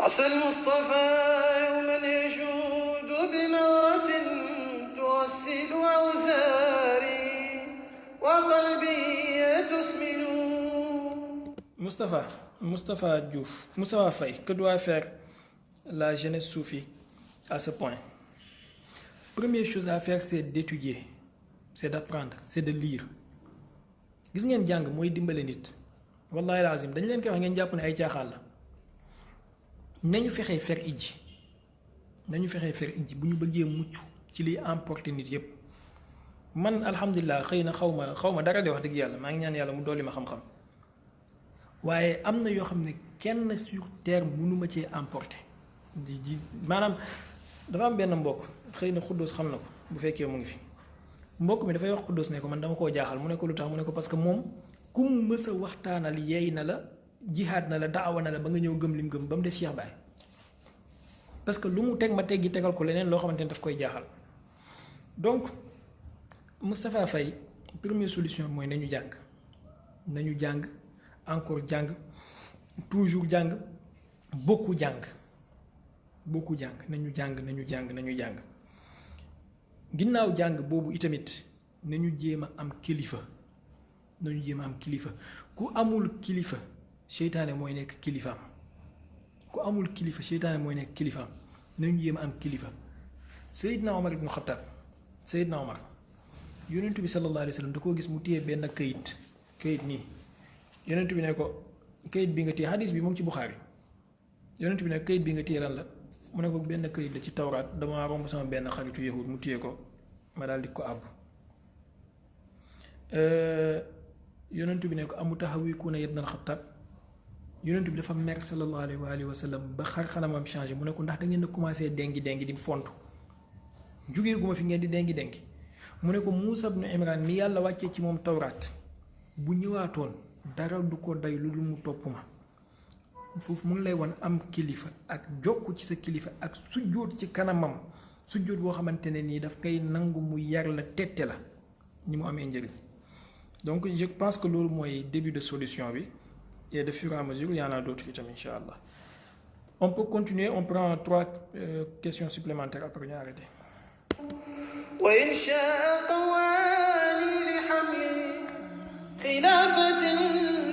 S2: عسى المصطفى يوما يجود بنارة تغسل أوزاري وقلبي تسمن.
S1: Moustapha Diouf, Moustapha Faye, que doit faire la jeunesse soufie à ce point? Première chose à faire, c'est d'étudier, c'est d'apprendre, c'est de lire. Gis ngeen jàng mooy dimbale nit wallahi lazim dañ leen koy wax ngeen jàpp ne ay caaxaan la nañu fexee fer ijji bu ñu bëggee mucc ci liy emporter nit yépp man alhamdulilah xëy na xaw ma dara de wax dëgg yàlla maa ngi ñaan yàlla mu dolli ma xam-xam waaye am na yoo xam ne kenn sur terre mënuma cee emporter di maanaam dafa am benn mbokk xëy na xuddoos xam na ko bu fekkee mu ngi fi mbokk mi dafay wax xuddoos ne ko man dama koo jaaxal mu ne ko lu tax mu ne ko parce que moom ku mu mës a waxtaanal yeey na la jihaad na la daawa na la ba nga ñëw gëm lim gëm ba mu des Cheikh Baye parce que lu mu teg ma teggi tegal ko leneen loo xamante ne daf koy jaaxal donc Moustapha Faye première solution mooy nañu jàng encore jàng toujours jàng beaucoup jàng nañu jàng ginnaaw jàng boobu itamit nañu jéem a am kilifa ku amul kilifa seytaane mooy nekk kilifaam nañu jéem a am kilifa. Seydina Omar ibnu Xattaab yonent bi sallallahu alayhi wa sallam da koo gis mu téye benn këyit nii yonent bi ne ko këyit bi nga téye hadis bi mu ngi ci Buxaari yonent bi ne këyit bi nga téye lan la mu ne ko benn këyit la ci tawraat dama romb sama benn xaritu yahud mu téye ko ma daal di ko àbb yonent bi ne ko amu taxawikuuna ibn al-Xattaab yonent bi dafa mer sallallahu alayhi wa sallam ba xar xanamam changé mu ne ko ndax da ngeen a commencé dengi di fontu jugee gu ma fi ngeen di dengi mu ne ko Muusa ibn Imraan mi yàlla wàccee ci moom tawraat bu ñëwaatoon dara du ko day lu dul mu topp ma foofu mu ngi lay wan am kilifa ak jokk ci sa kilifa ak sujjóot ci kanamam sujjóot boo xamante ne nii daf koy nangu mu yar la tette la ni mu amee njëriñ donc je pense que loolu mooy début de solution bi et de fur et à mesure il y en a d'autres itam incha allah on peut continuer on prend 3 questions supplémentaires après ñu arrêté.
S2: وإن شاء قواني لحمل خلافة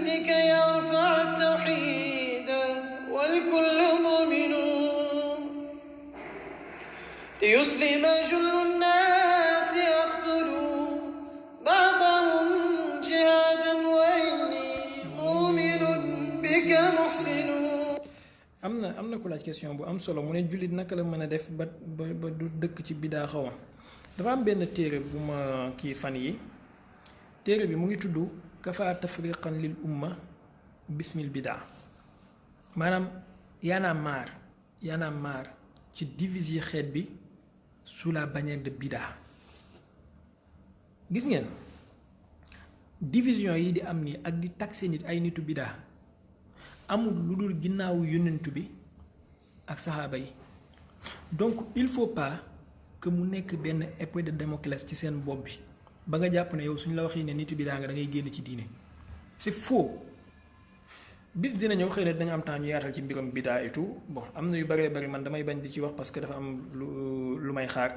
S2: لكي يرفع التوحيد والكل مؤمن ليسلم جل الناس يقتلوا بعضهم جهادا وإني مؤمن بك محسن.
S1: am na am na ku laaj question bu am solo mu ne jullit naka la mën a def ba du dëkk ci bidaa xaw ma dafa am benn téere bu ma kii fan yi téere bi mu ngi tudd kafa tafriqan lil umma bismil bidaa maanaam yaanaa maar ci diviser xeet bi sous la bannière de bidaa gis ngeen division yi di am nii ak di taxé nit ay nitu bidaa amul lu dul ginnaawu yonentu bi ak saxaaba yi donc il faut pas que mu nekk benn épée de Damoclès ci seen bopp bi ba nga jàpp ne yow suñ la waxee ne nitu bidaa nga da ngay génn ci diine c'est faux bis dina ñëw xëy na dinañ am temps ñu yaatal ci mbiram bidaa et tout bon am na yu bëree bëri man damay bañ di ci wax parce que dafa am lu may xaar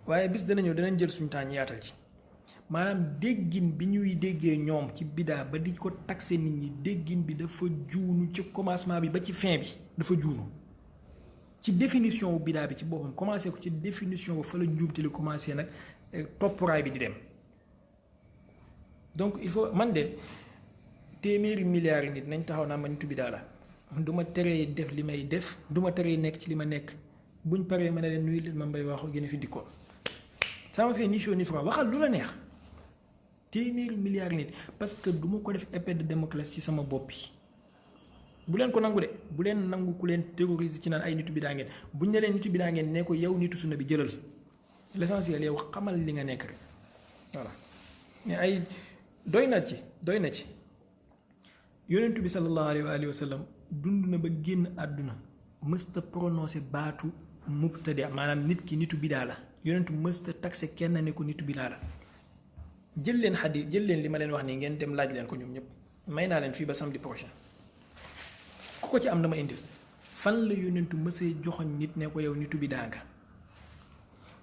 S1: waaye bis dina ñëw dinañ jël suñu temps ñu yaatal ci maanaam déggin bi ñuy déggee ñoom ci bidaa ba di ko taxé nit ñi déggin bi dafa juunu ci commencement bi ba ci fin bi dafa juunu ci définition wu bidaa bi ci boppam commencé ko ci définition bu fa la njuumte li commencé nag toppuraay bi di dem donc il faut man de téeméeri milliards nit nañ taxaw naa ma nitu bidaa la du ma teree def li may def du ma teree nekk ci li ma nekk buñ paree ma ne leen nuyu leen ma mbay waxu gën a fi dikkoon ça m'a fait ni chaud ni froid waxal lu la neex téeméeri milliards nit parce que du ma ko def épée de Damoclès ci sama bopp yi bu leen ko nangu de bu leen nangu ku leen terroriser ci naan ay nitu bidaa ngeen buñ ne leen nitu bidaa ngeen ne ko yow nitu sunna bi jëlal l'essentiel yow xamal li nga nekk rek voilà mais ay doy na ci yonentu bi sallallahu alayhi wa sallam dund na ba génn àdduna mësta prononcé baatu mubtadi maanaam nit ki nitu bidaa la yonentu mësta taxé kenn ne ko nitu bidaa la jël leen xadis jël leen li ma leen wax nii ngeen dem laaj leen ko ñoom ñëpp may naa leen fii ba samedi prochain ku ko ci am dama indil fan la yonentu mësee joxoñ nit ne ko yow nitu bidaa nga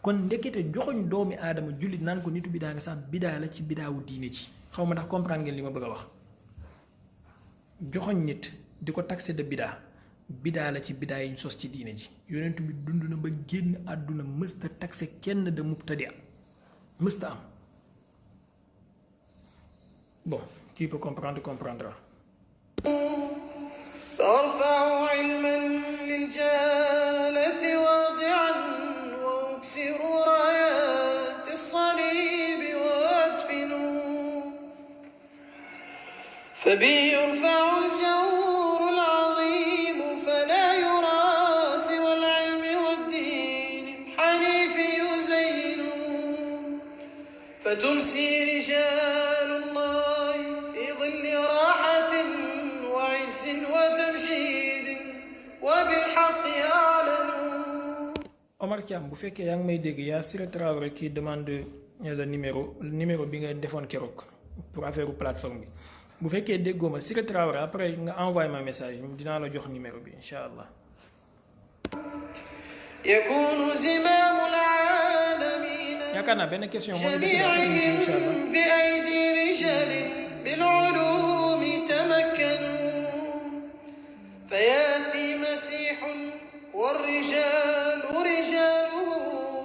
S1: kon ndekete joxoñ doomi aadama jullit naan ko nitu bidaa nga sax bidaa la ci bidaawu diine ji xaw ma ndax comprendre ngeen li ma bëgg a wax joxoñ nit di ko taxé de bidaa la ci bidaa yi ñu sos ci diine ji yonentu bi dund na ba génn àdduna mësta taxé kenn de mubtadi mësta am bon qui peut comprendre comprendra
S2: فأرفع علما للجهالة واضعا وأكسر رايات الصليب وأدفن فبي يرفع الجور العظيم فلا يرى سوى العلم والدين الحنيف يزين فتمسي رجال الله في ظل راحة وعز وتمجيد وبالحق يعلنون.
S1: Omar Thiam bu fekkee yaa ngi may dégg yaa Siré Traoré qui demande le numéro bi nga defoon keroog pour affaire plateforme bi bu fekkee déggoo ma Siré Traoré après nga envoyé ma message dinaa la jox numéro bi incha allah.
S2: يكون زمام العالمين
S1: yaakaar naa benn question
S2: جميعهم بأيدي رجال بالعلوم تمكنوا فيأتي مسيح والرجال رجاله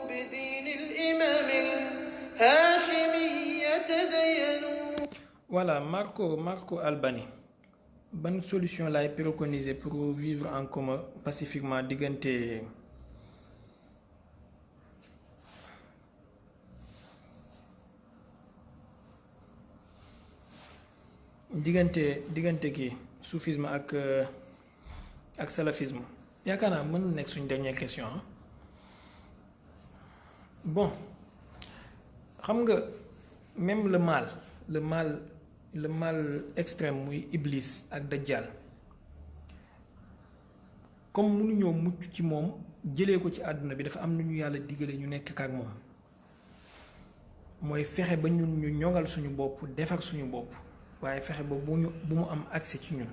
S2: بدين الإمام الهاشمي يتدينوا.
S1: Voilà, Marco Albani ban solution laay préconiser pour vivre en commun pacifiquement diggante kii soufisme ak salafisme yaakaar naa mën na nekk suñ dernière question bon xam nga même le mal extrême muy iblis ak dajjal comme mënuñoo mucc ci moom jëlee ko ci àdduna bi dafa am nu ñu yàlla digale ñu nekk ak moom mooy fexe ba ñun ñu ñoŋal suñu bopp defar suñu bopp waaye fexe ba bu mu am accès ci ñun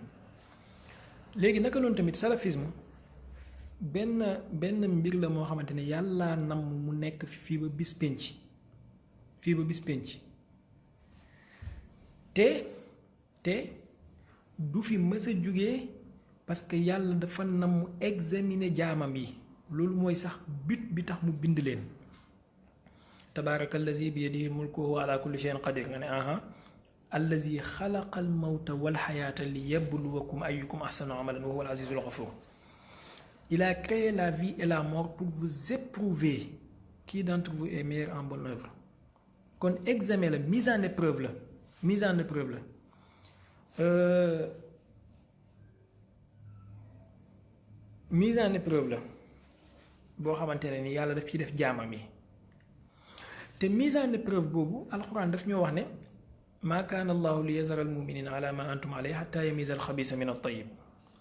S1: léegi naka noonu tamit salafisme benn mbir la moo xamante ne yàlla nam mu nekk fii ba bis penc te du fi mës a jógee parce que yàlla dafa nam mu examiner jaamam yi loolu mooy sax but bi tax mu bind leen tabaaraka allazi bi yadihi mulku wa ala kulli shay'in qadir nga ne allazi xalaqa al mawta wal xayaata li yabluwakum ayyukum ahsanu amalan wa huwa al azizul ghafur il a créé la vie et la mort pour vous éprouver qui d'entre vous est meilleur en bonne œuvre. Kon examen la mise en épreuve la mise en épreuve la mise en épreuve la boo xamante ne ni yàlla daf ci def jaamam yi te mise en épreuve boobu alxuraan daf ñoo wax ne maa kaana allahu li yazara almuminina ala ma antum alayhi xata yamiza alxabisa min altayib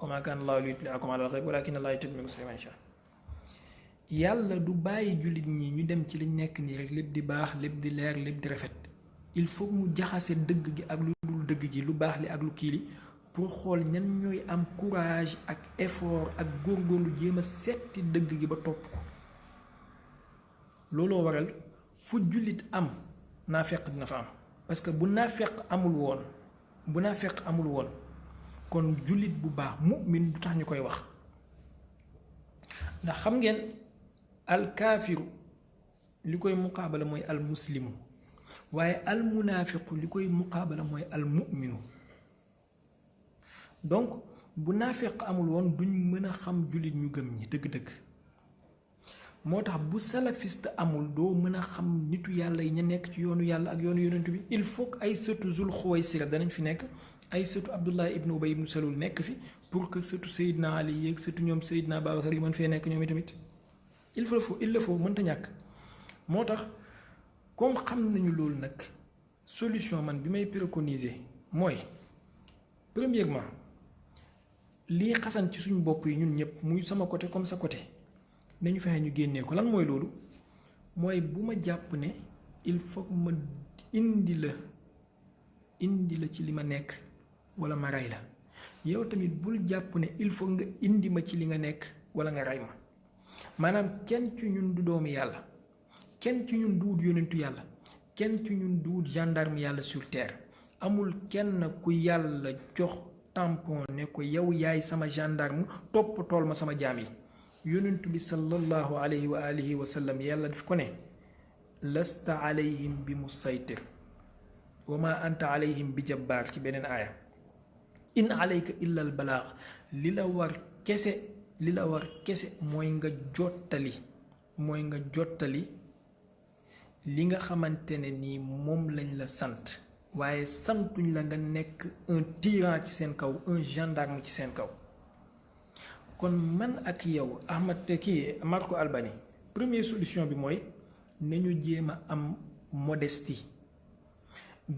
S1: wa maa kaana allahu li yutliakum ala alxayb walakin allah yutli man yashaa. yàlla du bàyyi jullit ñi ñu dem ci liñ nekk nii rek lépp di baax lépp di leer lépp di rafet il faut mu jaxase dëgg gi ak lu dul dëgg gi lu baax li ak lu kii li pour xool ñan ñooy am courage ak effort ak góorgóorlu jéem a setti dëgg gi ba topp ko. looloo waral fu jullit am naafeq dina fa am parce que bu naafeq amul woon kon jullit bu baax mu'min du tax ñu koy wax. ndax xam ngeen alkaafiru li koy muqaabala mooy almuslimu waaye almunaafiqu li koy muqaabala mooy almuminu. donc bu naafeq amul woon duñ mën a xam jullit ñu gëm ñi dëgg-dëgg moo tax bu salafiste amul doo mën a xam nitu yàlla yi ña nekk ci yoonu yàlla ak yoonu yonent bi. il faut que ay sëtu Zul Xuwaysira danañ fi nekk ay sëtu Abdullah ibnu Ubay ibnu Salul nekk fi pour que sëtu Seydina Ali yeeg sëtu ñoom Seydina Babacar yi mën fee nekk ñoom itamit il le faut mënta ñàkk. moo tax comme xam nañu loolu nag solution man bi may préconiser mooy premièrement lii xasan ci suñu bopp yi ñun ñëpp muy sama côté comme sa côté nañu fexe ñu génnee ko. lan mooy loolu mooy bu ma jàpp ne il faut ma indi la ci li ma nekk wala ma rey la yow tamit bul jàpp ne il faut nga indi ma ci li nga nekk wala nga rey ma. maanaam kenn ci ñun du doomu yàlla kenn ci ñun duut yonentu yàlla kenn ci ñun duut gendarme yàlla sur terre. amul kenn ku yàlla jox tampon ne ko yow yaay sama gendarme topp tool ma sama jaam yi. yonentu bi sallallahu alayhi wa alihi wa sallam yàlla daf ko ne lasta alayhim bi musaytir wa ma anta alayhim bi jabbaar ci beneen aaya. in alayka illa al balaax li la war kese mooy nga jottali li nga xamante ne nii moom lañ la sant waaye santuñ la nga nekk un tyran ci seen kaw un gendarme ci seen kaw. kon man ak yow Marco Albani première solution bi mooy nañu jéem a am modestie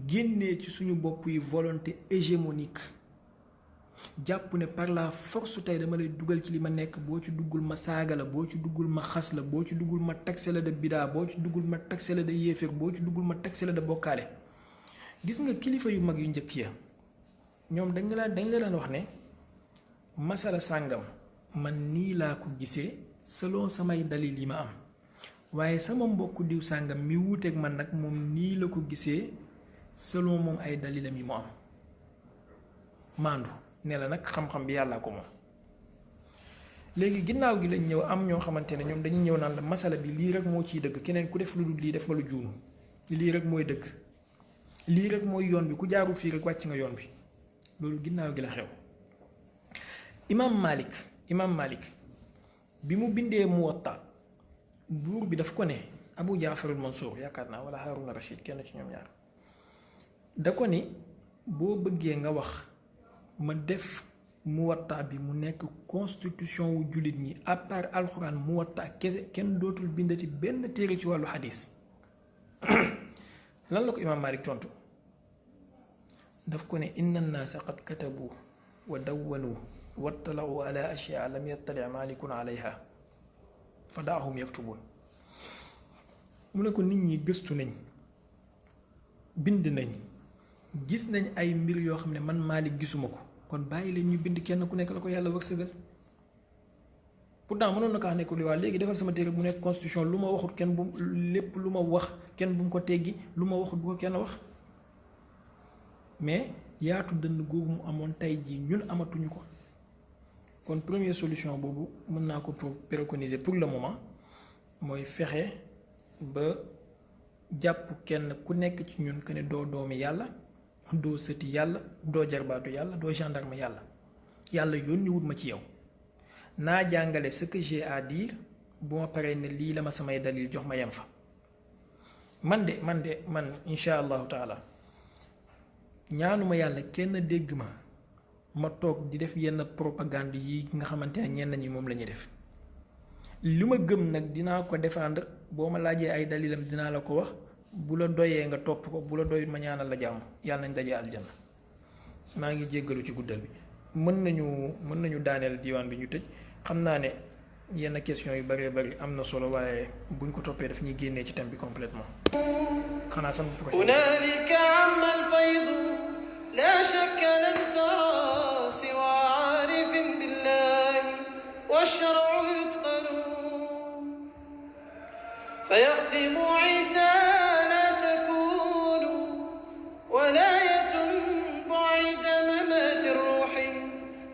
S1: génnee ci suñu bopp yi volonté hégémonique jàpp ne par la force tey dama lay dugal ci li ma nekk boo ci duggul ma saaga la boo ci duggul ma xas la boo ci duggul ma taxe la de bidaa boo ci duggul ma taxe la de yéeféer boo ci duggul ma taxe la de bokkaale. gis nga kilifa yu mag yu njëkk ya ñoom dañ la daan wax ne masala sàngam man nii laa ko gisee selon samay dalil yi ma am waaye sama mbokku diw sàngam mi wuuteeg man nag moom nii la ko gisee selon moom ay dalilam yi mu am. maandu ne la nag xam-xam bi yàllaa ko moom. léegi ginnaaw gi lañ ñëw am ñoo xamante ne ñoom dañuy ñëw naan la masala bi lii rek moo ciy dëgg keneen ku def lu dul lii def nga lu juunu lii rek mooy dëgg lii rek mooy yoon bi ku jaarul fii rek wàcc nga yoon bi. loolu ginnaaw gi la xew. Imam Malik bi mu bindee Muwatta buur bi daf ko ne Abu Jaafarul Mansour yaakaar naa wala Haruna Rashid kenn ci ñoom ñaar da ko ni boo bëggee nga wax ma def Muwatta bi mu nekk constitution wu jullit ñi à part alxuraan Muwatta kese kenn dootul bindati benn téere ci wàllu xadis. lan la ko Imam Malik tontu daf ko ne inna nnaasa qad katabu wa dawwanu wattalau ala ashyaa lam yattali malikun alayha fa daahum yaktubun. mu ne ko nit ñi gëstu nañ bind nañ gis nañ ay mbir yoo xam ne man Malik gisuma ko kon bàyyi leen ñu bind kenn ku nekk la ko yàlla wërsëgal. pourtant mënoon na kaa nekk li waa léegi defal sama téere bu nekk constitution lu ma waxut kenn bu lépp lu ma wax kenn bu mu ko teggi lu ma waxut bu ko kenn wax. mais yaatu dënn googu mu amoon tey jii ñun amatuñu ko. kon première solution boobu mën naa ko préconiser pour le moment mooy fexe ba jàpp kenn ku nekk ci ñun que ne doo doomi yàlla doo sëti yàlla doo jarbaatu yàlla doo gendarme yàlla yàlla yónni wut ma ci yow naa jàngale ce que j'ai à dire bu ma paree ne lii la ma samay dalil jox ma yem fa. man insha allahu taala ñaanuma yàlla kenn dégg ma toog di def yenn propagande yi nga xamante ne ñenn ñi moom la ñuy def. li ma gëm nag dinaa ko défendre boo ma laajee ay dalilam dinaa la ko wax bu la doyee nga topp ko bu la doyut ma ñaanal la jàmm yàlla nañ dajee aljanna. maa ngi jéggalu ci guddal bi mën nañu daaneel diwaan bi ñu tëj xam naa ne yenn question yu bëree bëri am na solo waaye buñ ko toppee daf ñuy génnee ci thème bi complètement xanaa sama prochain
S2: hunaalika amma al-faydu laa shakka lan taraa siwaa aarifin billahi wash-shar'u yutqanu fayaxtimu Iisa laa takunu walaayatun ba'ida mamaati ruuhi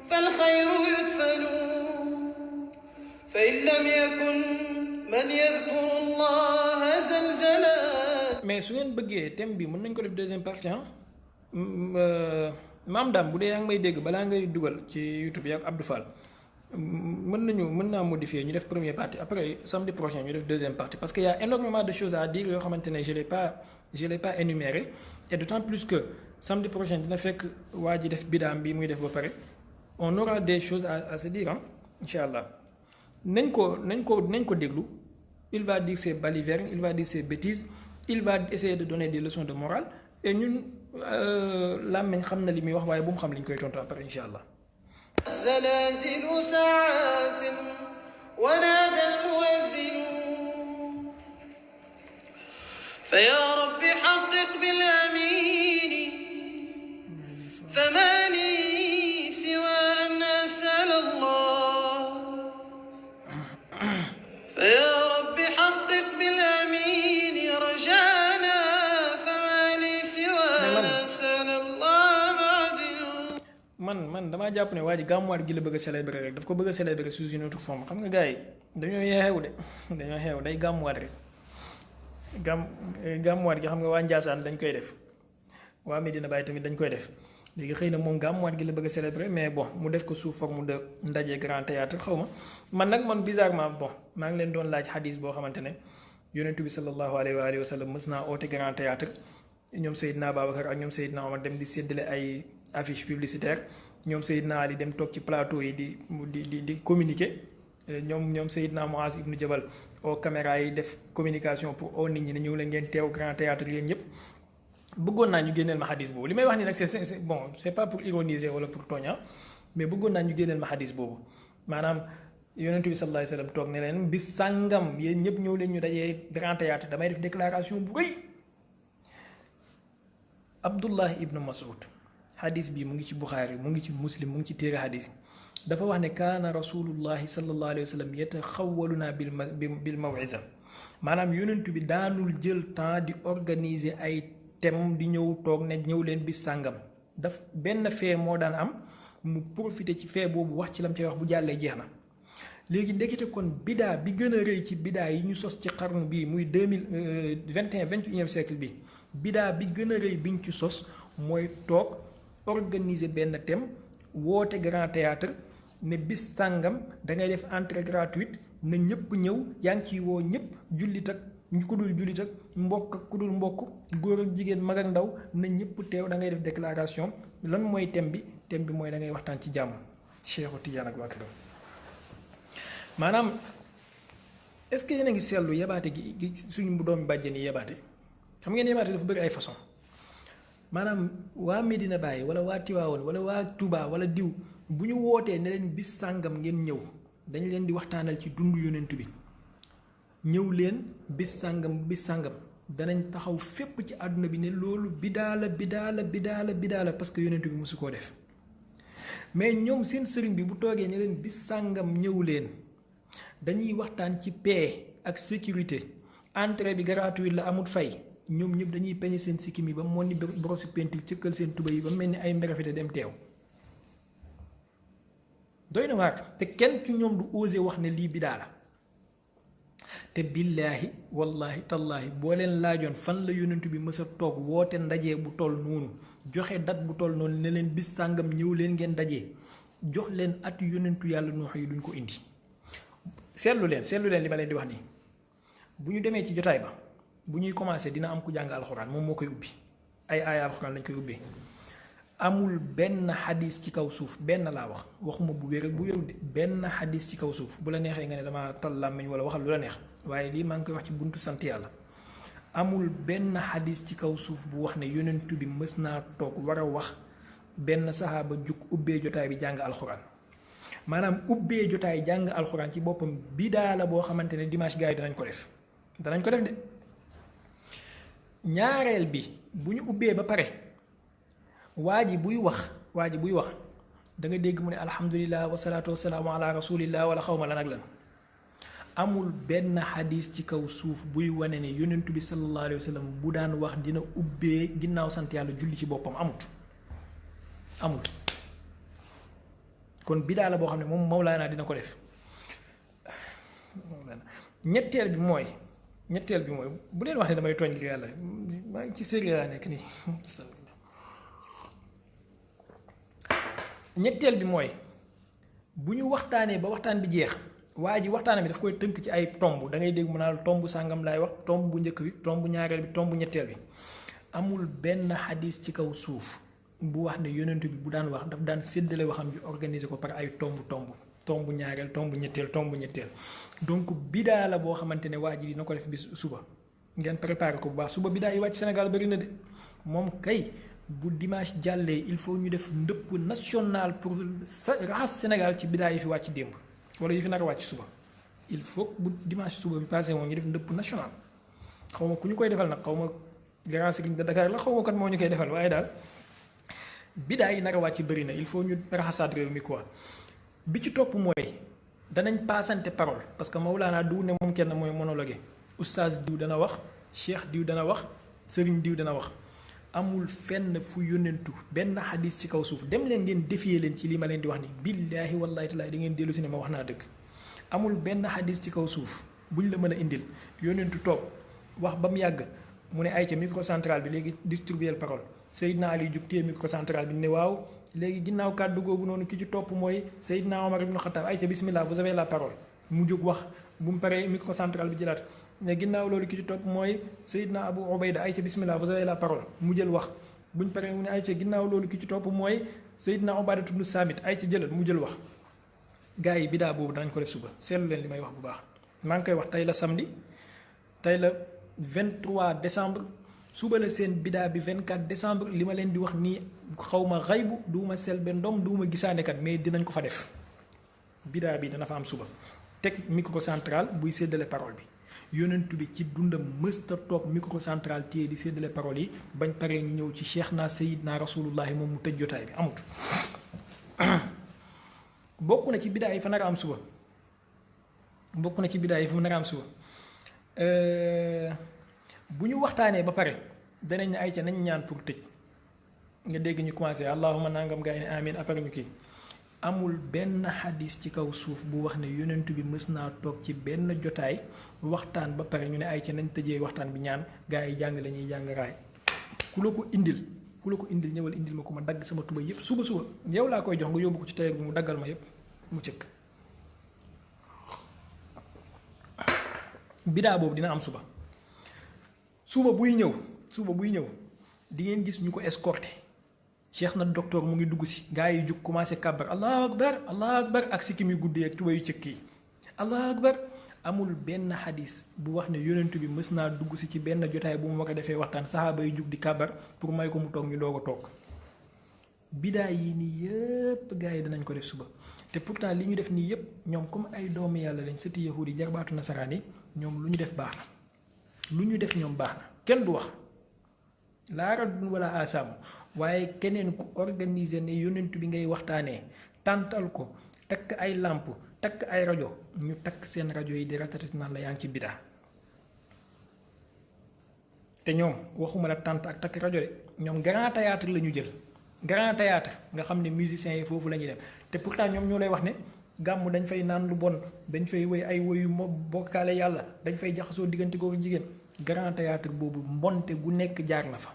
S2: fal-xayru yudfanu فإن لم يكن من يذكر الله زلزلا.
S1: mais su ngeen bëggee thème bi mën nañ ko def deuxième partie maam Dame bu dee yaa ngi may dégg balaa ngay dugal ci YouTube yi ak Abdou Fall mën naa modifier ñu def première partie après samedi prochain ñu def deuxième partie parce que y a énormément de choses à dire yoo xamante ne je l'ai pas énuméré et d'autant plus que samedi prochain dina fekk waa ji def bidaam bi muy def ba pare on aura des choses à se dire incha allah. nañ ko déglu il va dire ses balivernes il va dire ses bêtises il va essayer de donner des leçons de morale et ñun làmmiñ xam na li muy wax waaye bu mu xam li ñu koy tontu après incha allah.
S2: zalaazilu saatin wa naada al-mu'adhdhin fa yaa rabbi haqqiq bil amiin famaa lii siwaa an as'ala Allah يا رب حقق بالأمين رجانا فما لي سوى نسأل الله بعده.
S1: man damaa jàpp ne waa ji gàmmuwaat gi la bëgg a célébrer rek daf ko bëgg a célébrer sous une autre forme xam nga gars yi dañoo xew day gàmmuwaat rek gàmmuwaat gi xam nga waa Njaasaan dañ koy def waa Medina Baye tamit dañ koy def léegi xëy na moom gàmmuwaat gi la bëgg a célébrer mais bon mu def ko sous forme de ndaje grand théâtre xaw ma man bizarrement bon maa ngi leen doon laaj xadis boo xamante ne yonentu bi sallallahu alayhi wa sallam mës naa oote grand théâtre ñoom Seydina Babacar ak ñoom Seydina Omar dem di séddale ay affiche publicitaire ñoom Seydina Ali dem toog ci plateau yi di communiquer ñoom Seydina Muaz ibnu Jabal au caméra yi def communication pour oo nit ñi ne ñëw leen ngeen teew grand théâtre yéen ñëpp bëggoon naa ñu génneel ma xadis boobu li may wax ni nag c'est pas pour ironiser wala pour tooña mais bëggoon naa ñu génneel ma xadis boobu maanaam yonentu bi sallallahu alayhi wa sallam toog ne leen bis sàngam yéen ñëpp ñëw leen ñu dajee grand théâtre damay def déclaration bu rëy. Abdullah ibnu Mas'ud xadis bi mu ngi ci Buxaari mu ngi ci Muslim mu ngi ci téere xadis dafa wax ne kaana rasulullahi sallallahu alayhi wa sallam yataxawwaluna bil maw'iza maanaam yonentu bi daanul jël temps di organiser ay thème di ñëw toog ne ñëw leen bis sàngam daf benn fee moo daan am mu profité ci fee boobu wax ci lam cay wax bu jàllee jeex na. léegi ndekete kon bidaa bi gën a rëy ci bidaa yi ñu sos ci xarnu bii muy 21e siècle bi bidaa bi gën a rëy biñ ci sos mooy toog organiser benn thème woote grand théâtre ne bis sàngam da ngay def entrée gratuite na ñëpp ñëw yaa ngi ciy woo ñëpp jullit ak ñu ko dul jullit ak mbokk ak ku dul mbokk góor ak jigéen mag ak ndaw na ñëpp teew da ngay def déclaration lan mooy thème bi mooy da ngay waxtaan ci jàmm Cheikhu Tijaan ak waa këram maanaam est-ce que yéen a ngi seetlu yabaate gi suñu doomi bàjjen yi yabaate xam ngeen yabaate dafa bëri ay façon maanaam waa Medina Baye wala waa Tiwaawoon wala waa Touba wala diw bu ñu wootee ne leen bis sàngam ngeen ñëw dañ leen di waxtaanal ci dund yonent bi ñëw leen bis sàngam danañ taxaw fépp ci àdduna bi ne loolu bidaa la parce que yonent bi mosu koo def mais ñoom seen sëriñ bi bu toogee ne leen bis sàngam ñëw leen dañuy waxtaan ci paix ak sécurité entrée bi gratuite la amul fay ñoom ñëpp dañuy peñe seen sikkim yi ba mu ni brosse peinture cëkkal seen tuba yi ba mel ni ay mberefete dem teew doy na waar te kenn ci ñoom du osé wax ne lii bidaa la te billaahi wallahi tallaahi boo leen laajoon fan la yonent bi mës a toog woote ndaje bu toll noonu joxe date bu toll noonu ne leen bis sàngam ñëw leen ngeen daje jox leen atu yonentu yàlla Nuux yi duñ ko indi. seetlu leen li ma leen di wax nii bu ñu demee ci jotaay ba bu ñuy commencé dina am ku jàng alxuraan moom moo koy ubbi ay aaya alxuraan lañ koy ubbee. amul benn xadis ci kaw suuf benn laa wax waxuma bu wér bu wéru de benn xadis ci kaw suuf bu la neexee nga ne dama tal làmmiñ wala waxal lu la neex waaye lii maa ngi koy wax ci buntu sant yàlla. amul benn xadis ci kaw suuf bu wax ne yonentu bi mës naa toog war a wax benn saxaaba jug ubbee jotaay bi jàng alxuraan maanaam ubbee jotaay jàng alxuraan ci boppam bidaa la boo xamante ne dimanche gars yi danañ ko def de. ñaareel bi bu ñu ubbee ba pare waa ji buy wax da nga dégg mu ne alhamdulilah wasalaatu wasalaamu ala rasulillah wala xawma lan ak lan. amul benn xadis ci kaw suuf buy wane ne yonentu bi sallallahu alayhi wa sallam bu daan wax dina ubbee ginnaaw sant yàlla julli ci boppam amut kon bidaa la boo xam ne moom Mawlaana dina ko def. ñetteel bi mooy bu leen wax ne damay tooñ ngir yàlla maa ngi ci série laa nekk nii. ñetteel bi mooy bu ñu waxtaanee ba waxtaan bi jeex waa ji waxtaan bi daf koy tënk ci ay tomb da ngay dégg mu naan tomb sàngam laay wax tomb bu njëkk bi tomb ñaareel bi tomb ñetteel bi. amul benn xadis ci kaw suuf bu wax ne yonent bi bu daan wax daf daan séddale waxam ji organiser ko par ay tomb ñaareel tomb ñetteel donc bidaa la boo xamante ne waa ji dina ko def bi suba ngeen préparé ko bu baax suba bidaa yi wàcc Sénégal bari na de moom kay bu dimanche jàllee il faut ñu def ndëpp national pour raxas Sénégal ci bidaa yi fi wàcc démb wala yi fi nar a wàcc suba il faut bu dimanche suba bi passé moom ñu def ndëpp national xaw ma ku ñu koy defal nag xaw ma grand sëriñ de Dakar la xaw ma kan moo ñu koy defal waaye daal bidaa yi nar a wàcc bëri na il faut ñu raxasaat réew mi quoi. bi ci topp mooy danañ paasante parole parce que Mawlaana du ne moom kenn mooy monologue oustaz diw dana wax cheikh diw dana wax sëriñ diw dana wax amul fenn fu yónnentu benn xadis ci kaw suuf dem leen ngeen defee leen ci li ma leen di wax ni billaahi wallaahi tallaahi da ngeen dellu si ne ma wax naa dëgg amul benn xadis ci kaw suuf buñ la mën a indil yónnentu toog wax ba mu yàgg mu ne ay ca microcentral bi léegi distribuer parole Seydina Ali jug téye microcentral bi ne waaw léegi ginnaaw kàddu googu noonu ki ci topp mooy Seydina Omar ibn Khattab ay ca bismillah vous avez la parole mu jóg wax bu mu paree microcentral bi jëlaat ne ginnaaw loolu ki ci topp mooy Seydina Abu Ubayda ay ca bismillah vous avez la parole mu jël wax bu ñu paree mu ne ay ca ginnaaw loolu ki ci topp mooy Seydina Ubaada ibn Saamit ay ca jëlal mu jël wax gars yi bidaa boobu danañ ko def suba seetlu leen li may wax bu baax maa ngi koy wax tey la samedi tey la 23 décembre suba la seen bidaa bi 24 décembre li ma leen di wax nii xaw ma xaybu duuma selbe ndom duuma gisaanekat mais dinañ ko fa def bidaa bi dana fa am suba teg microcentral buy séddale parole bi yonentu bi ci dundam mësta toog microcentral téye di séddale parole yi bañ paree ñu ñëw ci cheikh naa sayidna rasulullahi moom mu tëj jotaay bi amut bokk na ci bidaa yi fa nar a am suba bu ñu waxtaanee ba pare danañ ne ay ca nañ ñaan pour tëj nga dégg ñu commencé allahuma nangam gaa yi ne amin après ñu kii amul benn xadis ci kaw suuf bu wax ne yonentu bi mës naa toog ci benn jotaay waxtaan ba pare ñu ne ay ca nañ tëjee waxtaan bi ñaan gaa yi jàng la ñuy jàng raay ku la ko indil ñëwal indil ma ko ma dagg sama tuba yépp suba yow laa koy jox nga yóbbu ko ci tailleur bi mu daggal ma yépp mu cëkk bidaa boobu dina am suba buy ñëw di ngeen gis ñu ko escorté cheikh na docteur mu ngi dugg si gaa yi jug commencé kàbbar allahu akbar ak sikki muy guddee ak tuba yu cëkk yi allahu akbar amul benn xadis bu wax ne yonentu bi mës naa dugg si ci benn jotaay bu mu war a defee waxtaan saxaaba yi jug di kàbbar pour may ko mu toog ñu doog a toog bidaa yi nii yëpp gaa yi danañ ko def suba te pourtant li ñu def nii yëpp ñoom comme ay doomu yàlla lañ sëti yahudi jarbaatu nasaraan yi ñoom lu ñu def baax na lu ñu def ñoom baax na kenn du wax laa raddun wala asaamu waaye keneen ku organiser ne yonentu bi ngay waxtaanee tàntal ko takk ay làmp takk ay rajo ñu takk seen rajo yi di ratatat naan la yaa ngi ci bidaa te ñoom waxuma la tànt ak takk rajo de ñoom grand théâtre la ñu jël grand théâtre nga xam ne musiciens yi foofu la ñuy dem te pourtant ñoom ñoo lay wax ne gàmm dañ fay naan lu bon dañ fay woy ay woyu bokkaale yàlla dañ fay jaxasoo diggante góor jigéen grand théâtre boobu mbonte gu nekk jaar na fa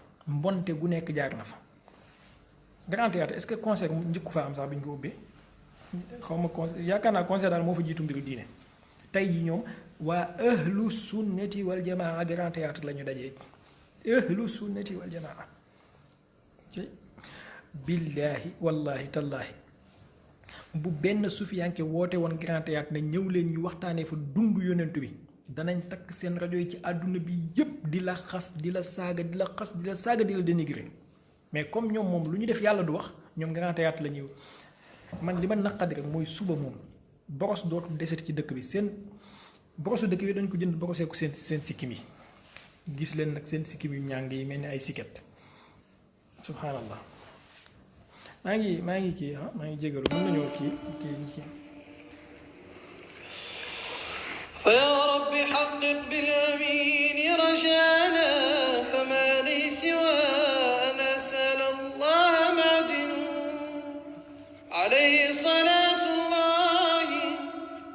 S1: grand théâtre est-ce que concert njëkku fa am sax bi ñu ko ubbee xaw ma yaakaar naa conseil daal moo fa jiitu mbiru diine tey ji ñoom waa ahlu sunnati wal jamaa grand théâtre la ñu dajee ahlu sunnati wal jamaa billaahi wallaahi tallaahi bu benn sufiyanke woote woon grand théâtre ne ñëw leen ñu waxtaanee fa dund yonent bi danañ takk seen rajo yi ci àdduna bi yépp di la xas di la saaga di la xas di la saaga di la dénigrer mais comme ñoom moom lu ñu def yàlla du wax ñoom grand théâtre la ñuy man li ma naqadi rek mooy suba moom boros dootul deseti ci dëkk bi seen borosu dëkk bi dañ ko jënd borosee ko seen sikkim yi gis leen nag seen sikkim yu ñàng yi mel ni ay siket subhanallah maa ngi kii maa ngi jégalu mën nañoo kii
S2: فيا رب حقق باليمين رجانا فما لي سوى أن أسأل الله معدن عليه صلاة الله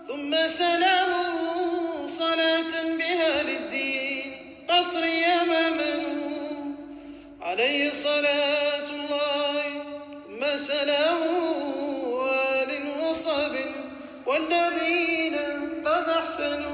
S2: ثم سلامه صلاة بها للدين قصر يماما عليه صلاة الله ثم سلامه وآل وصحب والذين قد أحسنوا